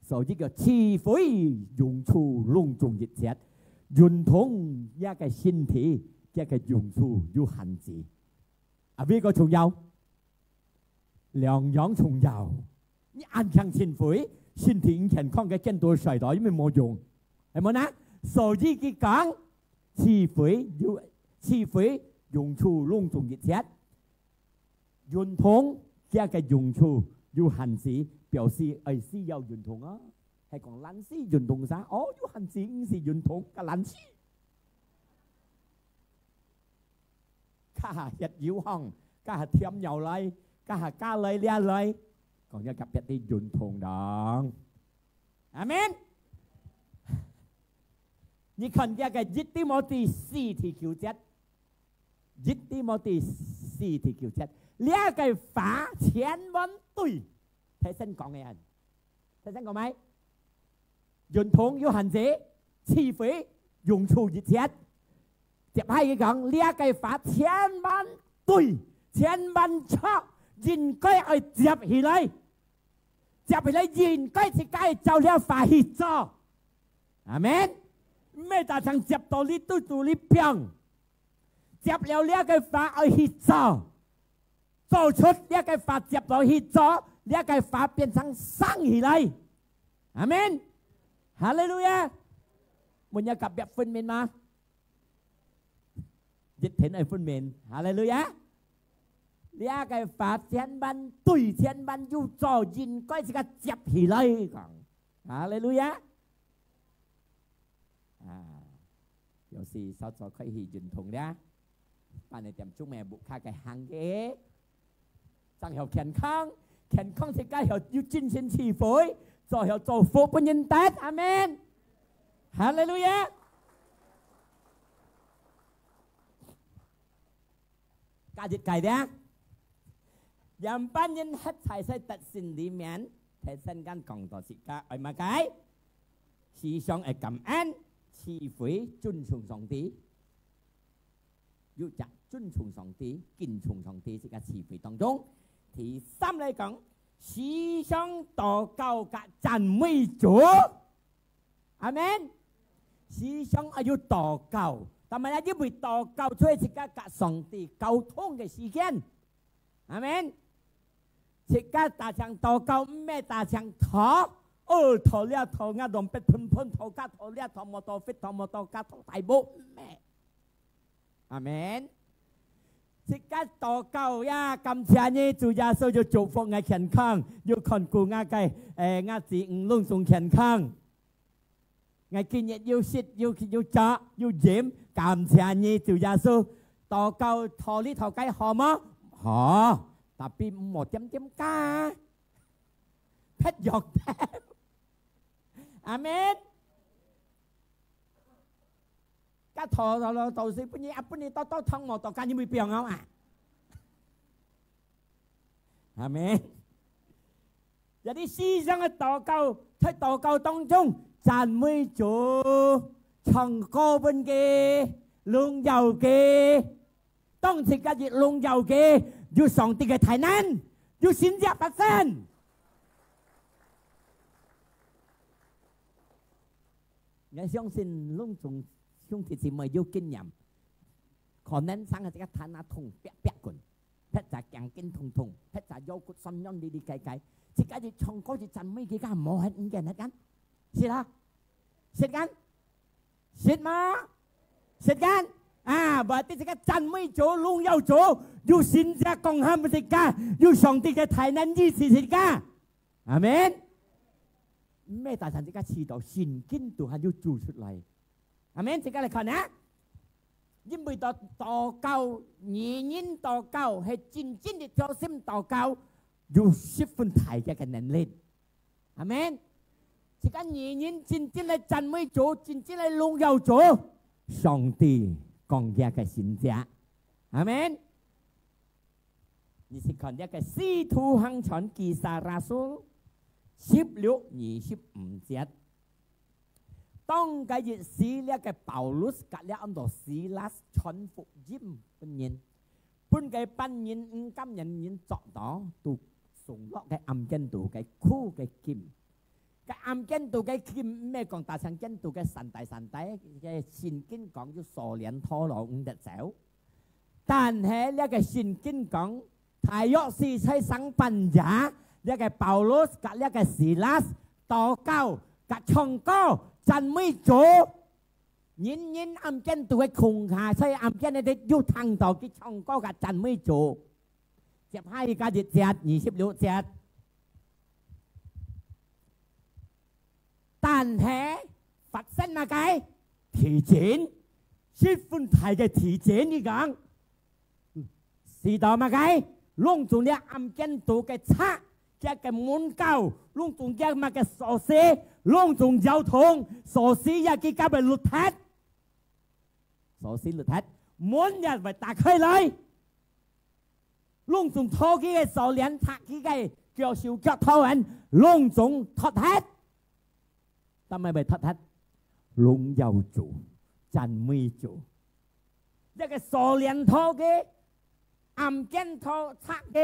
所以叫慈悲用處隆重熱切，運動一個身體一個用處要限制。啊，邊個重要？兩樣重要。你安強前悔，身體健康嘅見到世代，因為冇用，係冇呢？所以佢講慈悲用處隆重熱切，運動一個用處要限制。表示係私有運動啊，係講懶私運動啥？哦，要限制唔是運動嘅懶私，家下日要行，家下添油嚟，家下加嚟呢嚟，講一夾一啲運動檔，阿們？你看嘅嘅一啲冇第4條節，一啲冇第4條節，呢個法千萬對。睇新講嘅人，睇新講咪？運動要限制，慈悲用處熱切。接下佢講呢一個法千萬對，千萬錯，應該去接起來，接起來應該是該做了法去做，阿們？咩大場接到你都做你病，接了呢一個法去做，做出呢一個法接到去做。呢一個法變成生起來，阿們，哈利路亞，冇一個別分面嗎？熱天係分面，哈利路亞，呢一個法千萬對千萬要做，應該是個接起來講，哈利路亞，有時稍早可以運動咧，但係點做咩บุคคล嘅行嘅，增強健康。健康世界要精神慈悲，就要做福本人德，阿們，哈利路亞。加熱計咧，人班人喺齊晒特性裡面，睇新間講到時間係乜計？思想係感恩、慈悲、尊重上帝，要就尊重上帝、敬重上帝，係個慈悲當中。第3嚟講，思想禱告嘅讚美主，阿們。思想係要禱告，但係因為禱告出嚟係個同上帝溝通嘅時間，阿們。係個大場禱告，唔係大場禱，禱了禱啱同別噴噴禱加禱了禱冇禱fit禱冇禱加禱大寶咩？阿們。即刻禱告呀！感謝你，主耶穌要祝福我健康，要看顧我嘅我自己隆重健康。ngày kia nhật yêu xịt yêu chợ yêu diễm cảm謝你主耶穌禱告thọ lý thọ cái họ mà họ tapi một chấm ca hết giọt theo amen cái thọ rồi tổ sư bây giờ tôi thông một tổ ca như 10 không à amen jadi season cái tổ cầu tông trung tràn mây chủ chồng cô bên kia luôn giàu kiaต้องสิกาจิลงยาวเกอยู่สองตีกับไทยนั้นอยู่สินเจียปัสเซนงั้น相信ลงจงช่วงที่สิมาอยู่กินยำขอเน้นสังกัดฐานะทงเปียกๆก่อนเพชรจะแกงกินทงเพชรจะโยกุซ้ำย้อนดีๆไกลๆสิกาจิชงก็จะจันไม่กี่ก้าหมอเห็นกันนะกันสิละสิกันสิมาสิกันberarti sekarang Chan Mui Chỗ luôn giàu chỗ, dù xin ra công ham với cả, dù sống thì cái thái nan gì thì cả, amen. Mẹ ta thành cái chỉ đạo xin kinh tu hành dù chủ xuất lại, amen. Thì cái này còn á, nhưng bởi tỏ cao, nhị nhịn tỏ cao, hay chín để cho xem tỏ cao, dù ship phân thái cái này lên, amen. Thì cái nhị nhịn chín là Chan Mui Chỗ, chín là luôn giàu chỗ, sống thì còn ra cái xin giá, amen. Như còn ra cái si thu hăng chọn kỳ sa ra số, ship liệu nhị ship chết. Tông cái gì xí là cái Paulus cả là ông đồ Silas chọn phục diêm bên nhìn, bên cái ban nhìn cam nhìn chọn đó tụ sùng lọ cái âm chân tụ cái khu cái kim. Cái âm chân tụ cái kim mẹ còn ta sang chân tụ cái sàn tay cái xin kinh講咗傻臉拖落5隻手，但係呢個xin經講太約是在生笨giả呢個保羅及呢個士拉禱告及唱歌讚美主，nhìn âm chân tụ cái khùng hà xây âm chân này để yêu thằng tụ cái唱歌及讚美主，接hai cái dịch chết 26節。但係發生乜嘅提前，結婚提嘅提前呢講，是到乜嘅？弄中啲暗間度嘅叉，嘅嘅門鉤，弄中嘅乜嘅鎖匙，弄中交通鎖匙一幾夾嘅律鐵，鎖匙律鐵，門日咪打開嚟，弄中拖機嘅鎖鏈拆機嘅叫小腳拖人，弄中脫鐵。ทำไมไปทัดลงยาวจูจันไม่จูแล้วก็โซเลียนทอเกอัมเจนทอชักเก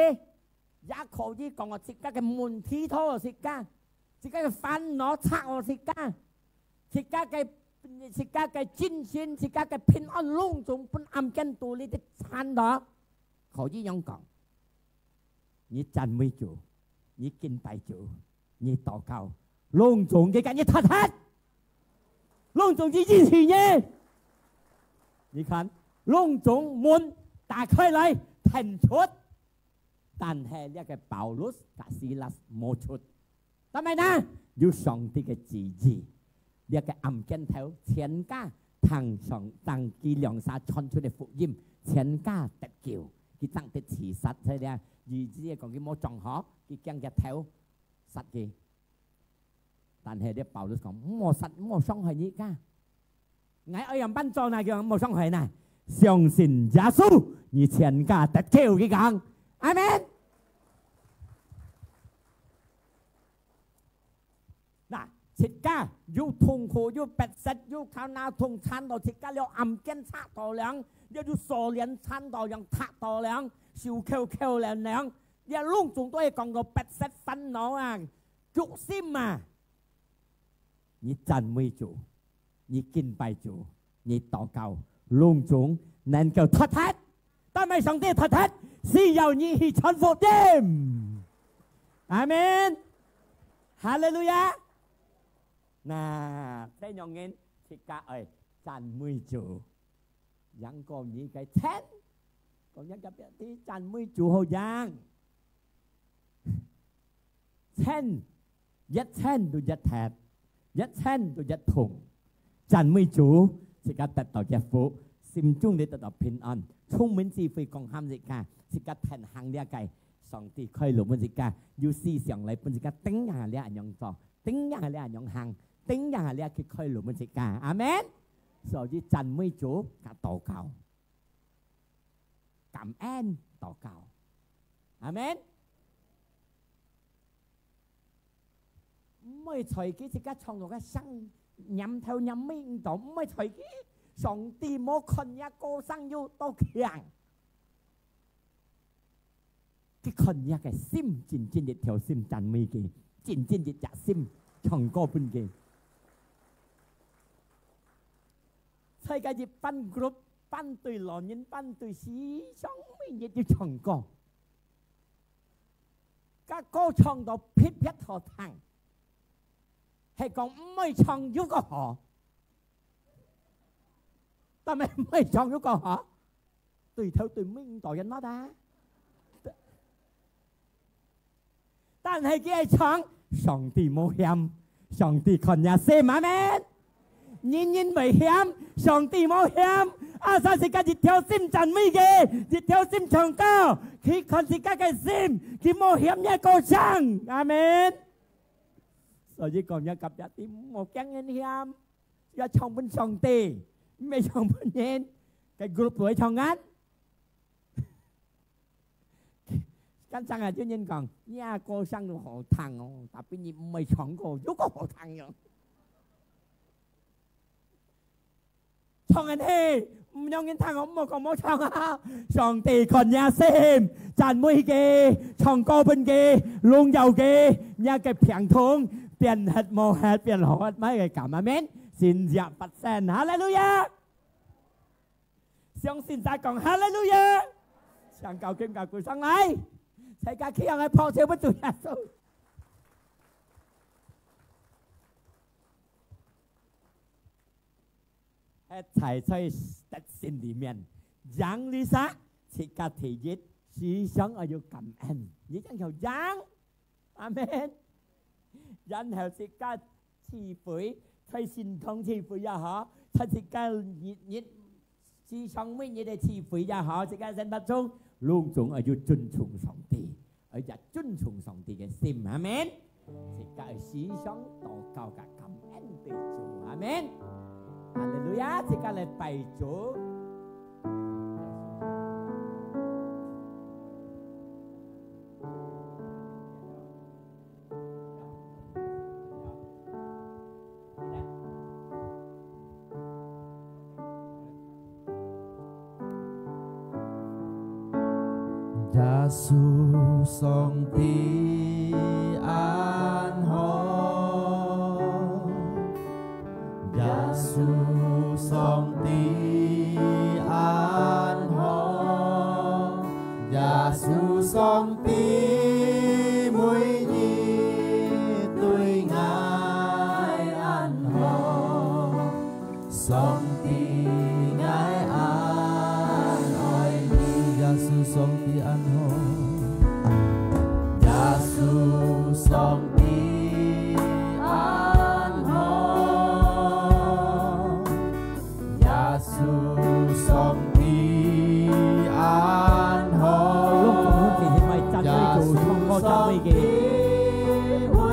ยาโคยี่กองสิก้ากับมุนทีทอสิก้ากับฟันหนอชักสิก้ากับจิ้นชินสิก้ากับพินอันลุงจงเป็นอัมเจนตัวนี้จะชันดอกเขายี่ยองกองนี่จันไม่จูนี่กินไปจูนี่ต่อเก่าlong trùng cái cảnh như thật hết long trùng chỉ gì nhé你看 long trùng muốn打開嚟停出但係呢個保羅和西拉冇出ทำไมนะ要上帝嘅旨意呢個暗間頭全家ทาง幾兩沙傳出嘅福音全家得救佢當得慈實ใช่ไหม意思係講佢冇撞可佢驚嘅頭實嘅但係啲保羅講冇實冇傷害你㗎，我愛人班做那叫冇傷害呢，相信耶穌，你全家得救嘅講，阿門。嗱，切家要痛苦要逼實要靠那痛慘到切家了暗間拆到兩，要傻臉慘到兩拆到兩，笑扣兩兩，一窿仲都係講個逼實憤怒啊，足心啊！你讚美主，你敬拜主，你禱告，隆重能夠脱脫，但係上帝脱脫是由你去傳福音，阿門，哈利路亞。嗱，聽用言，切家誒讚美主，ยังก็มีcái thét，ก็ยังกับที่讚美主好ยัง，thét，一thét到一thét。一聽到一痛讚美主，即刻得到祝福，心中你得到平安，充滿智慧講喊即刻，即刻聽行呢一計，上帝開路本即刻，要思想嚟本即刻頂下呢一樣做，頂下呢一樣行，頂下呢一佢開路本即刻，阿們。所以讚美主กับ禱告，感恩禱告，阿們。ไม่ถอยกี้สิกะช่องตัวก็สั่งยำเท่ายำไม่ต่อไม่ถอยกี้สองตีโมคนยาโกสั่งอยู่โตเขียงที่คนยาแกซิมจินจินเด็ดแถวซิมจันไม่กี่จินจินเด็ดจะซิมช่องก็เป็นกี่ใช่กันจิปั้นกรุ๊ปปั้นตุยหล่อยินปั้นตุยสีช่องไม่เย็ดอยู่ช่องก็โก้ช่องตัวพิษเพชรทอทางให้กองไม่ช่องยุก็หอแต่ไม่ช่องยุก็หอตุยเท่าตุยมิ่งต่อยันnó đãแต่ให้กี่ไอ้ช่องสองตีโมเฮียมสองตีคนยาเซมาแมนยินไม่เฮียมสองตีโมเฮียมอาซาสิกาจิตเที่ยวซิมจันไม่เกจิตเที่ยวซิมช่องเก้าขี้คนสิกาไก่ซิมขี้โมเฮียมเนี่ยโกช่างอาเมนrồi chỉ còn nhà cặp gia tim một chén nhân hiam gia chồng bên chồng tì mấy chồng bên nhân cái group tuổi chồng ngắn căn sang là chứ nhân còn nhà cô sang được hộ thằng tapi nhịp mấy chồng cô giúp có hộ thằng rồi chồng anh đi nhong nhân thằng ông một còn một chồng à chồng tì còn nhà xem chàn mũi kì chồng cô bên kì luôn giàu kì nhà cái phiền thùngเปลี่ยนหัดโมหัดเปลี่ยนหอดไม่ไงกลับมาเม้นสินยาปัดแสนฮาเลลูยาเสียงสินใจกองฮาเลลูยาช่างเก่าเก่งเก่ากุศลไหนใช้การเคียงให้พอเชื่อพระจุยาสูไอ้ชายใช้ตัดสินดีเมียนยังลิซ่าใช้การที่ยึดสีสังอายุกำแอนยึดจังเขายังอาเมนยันเหตุสิกาชีฝืนใช้สินทองชีฝืนยาหอใช้สิกายิดชีช่องไม่ยิดได้ชีฝืนยาหอสิกาเซนบัดชงลุงจงอายุจุนชุงสองตีอายุจุนชุงสองตีกันซิมอาเมนสิกาชีช่องต่อเก่ากับคำเอ็นติจูอาเมนฮาเลลูยาสิกาเลยไปจูGiêsu song ti an ho Giêsu song ti an ho Giêsu song ti muối nhi tuổi ngài an ho song ti ngài an oi ni Giêsu song ti an ho Giêsu song ti an ho Giêsu song ti an ho lúc còn hôn thì hiện mày chăn với chủ trong cô chăn với kì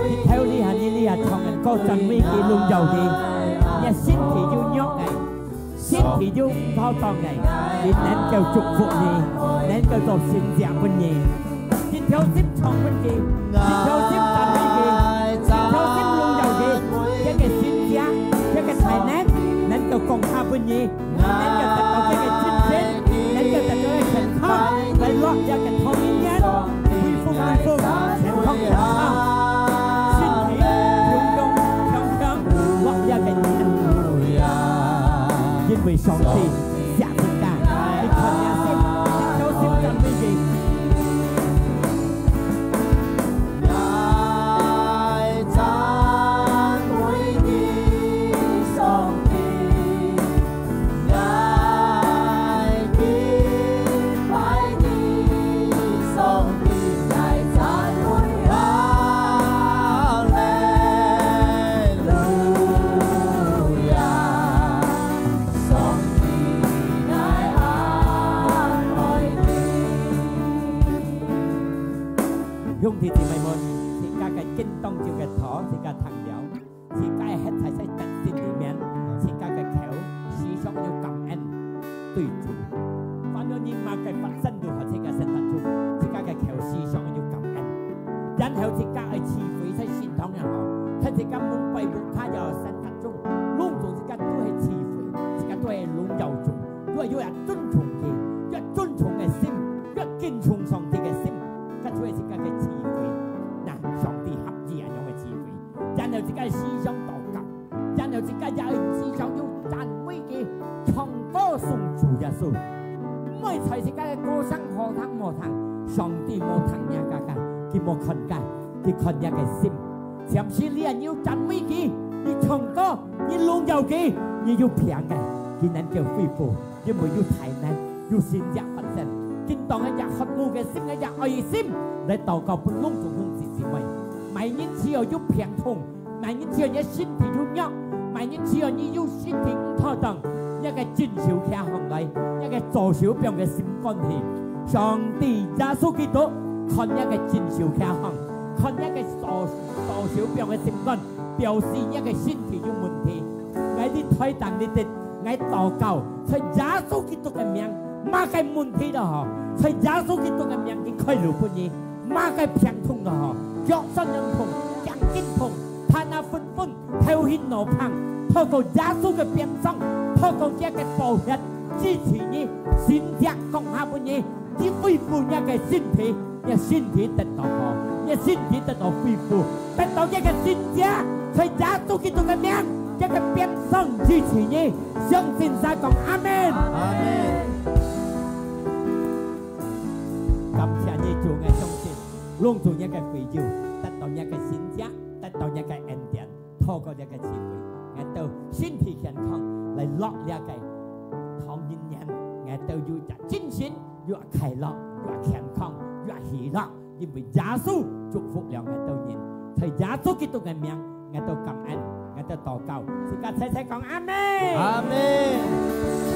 thì theo đi hành đi hành trong anh cô chăn với kì luôn giàu kì nhà xin thì du nhóc này xin thì du thao tòng này đi nén kêu trục phụ nhì nén kêu tổ xin dạng bên nhì đi theo xin trong bên kì đi theo xin chăn với kì đi theo xin luôn giàu kì cái xin giá cái thầy nén kêu công tha bên nhì nén kêu tập vào cái xin xin nén kêu tập vào cái thần khóc phải lót ra cái thâu yên nhát quy phung thần khóc thần khóc xin thì dùng đông trong trong lót ra cái thần nhưng vì sống thì dạ tất cả đi thần nhà xin đi theo xin chân với gì Ngài chan muối đi song ti Ngài kính phải đi song ti Ngài chan muối Hallelujah 用ที่ที่ไม่หมดที่กาcái kinhต้องchịu cái thọที่กาthằng dạoที่กาhết thảy sẽ chặt xin đi miềnที่กาcái khéo xí xong như cầm ăn tùy chủ và nếu như mà cái phát sinh được họ thì cái sinh phát chủ thì cái khéo xí xong như cầm ăn dân hiểu thì cái chi phí sẽ xin thông nhà họ thế thì cái muốn bay buộc tha giờ sinh phát chủ luôn chủ thì cái tôi hay chi phí thì cái tôi hay luôn giàu chủ tôi hay tuân thủ gì tôi tuân thủ cái sim tôi kinh trùng xong thì cái sim cái tôi thì cái chi phí nè xong thì hấp dẫn những cái chi phí dân hiểu thì cái xí xongต่อกับdân hiểu thì cái giải xí xong như賺mấy cái唱歌頌主耶穌，唔係隨時間嘅歌聲何騰何騰，上帝冇騰呀家家，佢冇看間，佢看呀嘅心。暫時你係要讚美佢，你唱歌，你龍遊佢，你要平嘅，佢能叫恢復，因為要太難，要善日發生，見當一日渴慕嘅心，一日愛心，你禱告不攏做空是是咪？每年只有要平痛，每年只有你身體要弱，每年只有你要身體唔妥當。一個真小客行嚟，一個做小病嘅心關係，上帝耶穌基督看一個真小客行，看一個做小病嘅心關，表示一個身體有問題。我啲推動你哋，我禱告，在耶穌基督嘅名，乜嘅問題都好，在耶穌基督嘅名佢開路俾你，乜嘅病痛都好，腳身人痛，腳筋痛，他那昏昏，頭暈腦胖，透過耶穌嘅變裝。透過一個保險支持你，身體降下俾你，你恢復一個身體，你身體得到好，你身體得到恢復，得到一個身體，在耶穌基督嘅名，一個變裝支持你，相信晒講阿門。阿門。感謝你做嘅相信，攏做一個回應，得到一個身體，得到一個恩典，透過一個智慧，我到身體健康。嚟落呢一個唐人人，我都要就精神，要快樂，要健康，要喜樂，因為耶穌祝福了我都人，在耶穌基督嘅名，我都感恩，我都禱告，時間齊齊講阿門，阿門，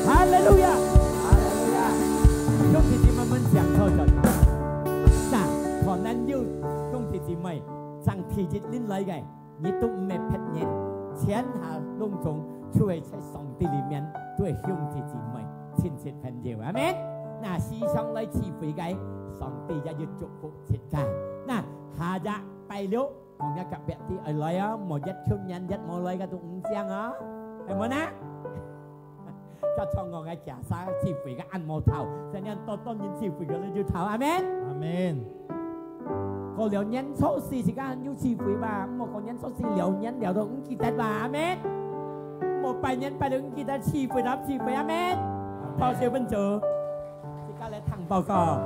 哈利路亞，哈利路亞，兄弟姊妹們享受着，嗱，可能要兄弟姊妹將體質拎嚟嘅，你都唔係騙人，錢下隆重。ช่วยใช้สองตีลิเมียนด้วยช่วงที่จีไม่ชินเสร็จแผ่นเดียวอาเมนน่าซีช่องเลยชีฟีไกสองตีจะยุดจุกฟุกเสร็จกันน่าหาจะไปเลี้ยวของยากับแบบที่อะไรอ่ะหมดยัดชุ่มยันยัดหมดเลยกับตุ้งเสียงอ่ะเห็นไหมนะก็ช่องงไงแก่ซาชีฟีก็อันโมเท่าแต่เนี่ยต้นยินชีฟีก็เลยยุดเท่าอาเมนอาเมนก็เหลียวยันโชสีสิกันยุดชีฟีบ้าหมดก็ยันโชสีเหลียวยันเหลียวตุ้งกีตัดบ้าอาเมนmột bài nhân bài đứng kita chi phải đáp chi phải amen bao nhiêu bên chờ thì các lại thằng bao cò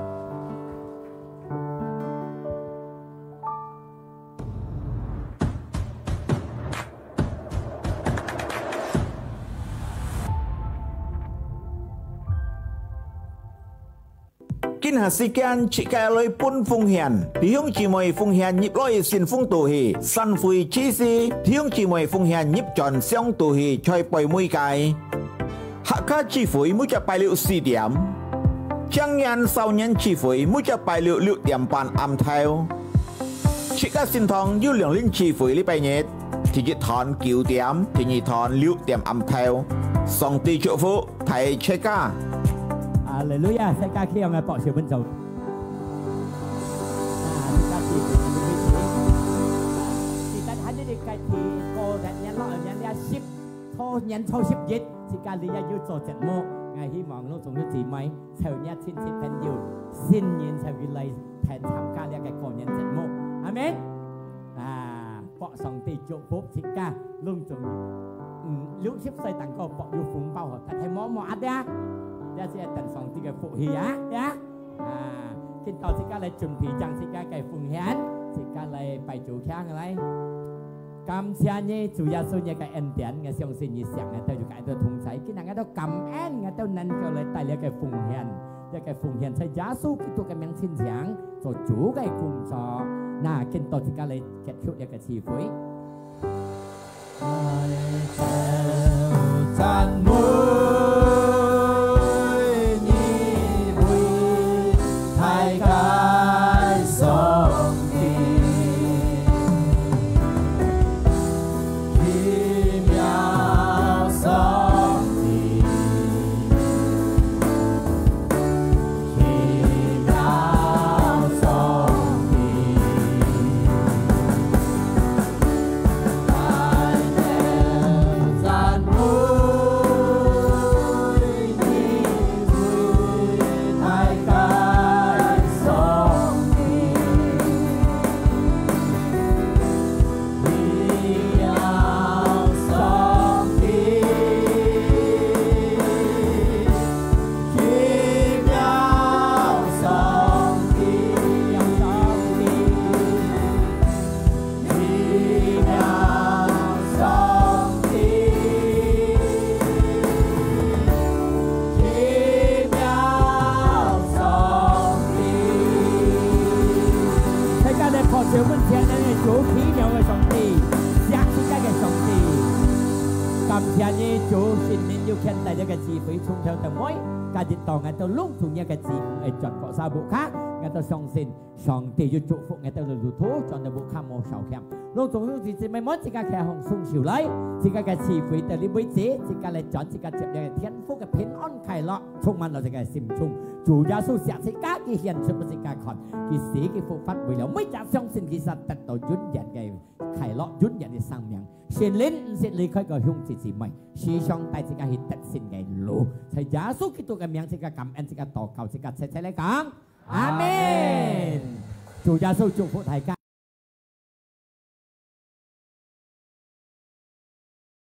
kinh hà si can chỉ cái lối pun phung hiền tiếng chỉ mày phung hiền nhịp lối xin phung tù hì san phui chi si tiếng chỉ mày phung hiền nhịp tròn xiong tù hì chơi bồi mũi cài hạ ca chi phối mũi cho bài liệu si điểm trang nhân sau nhân chi phối mũi cho bài liệu liệu điểm bàn âm theo chỉ các xin thong du lượng linh chi phối lý bài nhét thì chỉ thon cứu điểm thì nhị thon liệu điểm âm theo song ti chỗ phụ thầy chơi ca Hallelujah, saya kaki yang ngapok siapa jauh. Nah, kaki kita ada di kaki kau dan yang lain yang dia ship, thô nhân thô ship dịch, thì cái lý do cho trận mô, ngày hy vọng lúc chúng ta chỉ mấy, theo nhát xin xin phèn nhiều, xin nhân theo cái lời thèn tham ca liên cái cổ nhân trận mô, amen. Bỏ sòng tì chụp phúc thì ca luôn chúng lúc ship xây tặng cổ bỏ vô phúng bao hợp, thấy mỏ ăn đấy. Dia sẽ tận song tí cái phụ hí á, ya. Khi tao sẽ cái lại chuẩn bị chẳng sẽ cái phụng hiến, sẽ cái lại bài chủ khác lại. Cảm ơn nhé, chủ nhà số nhé cái ân điển, nghe xong xin nhị sáng nghe tao chủ cái tao thùng cháy, khi nào nghe tao cảm ơn nghe tao năn cho lại tại cái phụng hiến, cái phụng hiến sẽ giá số cái tụ cái miếng xin sáng, cho chủ cái cùng cho, na khi tao sẽ cái lại kết thúc cái chi phí. Tan cái sông chủ xin nên yêu khen tại cái gì phải chung theo tầm mối cả dịch tỏ ngày tôi lúc thùng nhà cái gì ấy chọn có sao bộ khác ngày tôi song xin song tỷ yêu trụ phụ ngày tôi lừa thú chọn được bộ kham màu sầu khem lúc tổng hữu thì mấy món chỉ cả khe hồng sung chiều lấy chỉ cả cái gì phải tại đi bấy chế chỉ cả lại chọn chỉ cả chụp cái thiên phúc cái phiến on khai lọ chung man là chỉ cái sim chung chủ gia số sẽ chỉ cả cái hiện thực chỉ cả còn cái sĩ cái phụ phát bởi là mấy cha song xin cái sát tận tổ dũng nhận cái khai lọ dũng nhận cái sang miệng xin lên xin lấy khơi cái hung chỉ mày sĩ song tại chỉ cả hiện tận xin cái lô thầy giá số cáiตัวcái miệng chỉ cả cầm anh chỉ cảต่อเขาchỉ cảใช้lấy cắn Amen 主家受祝福大家。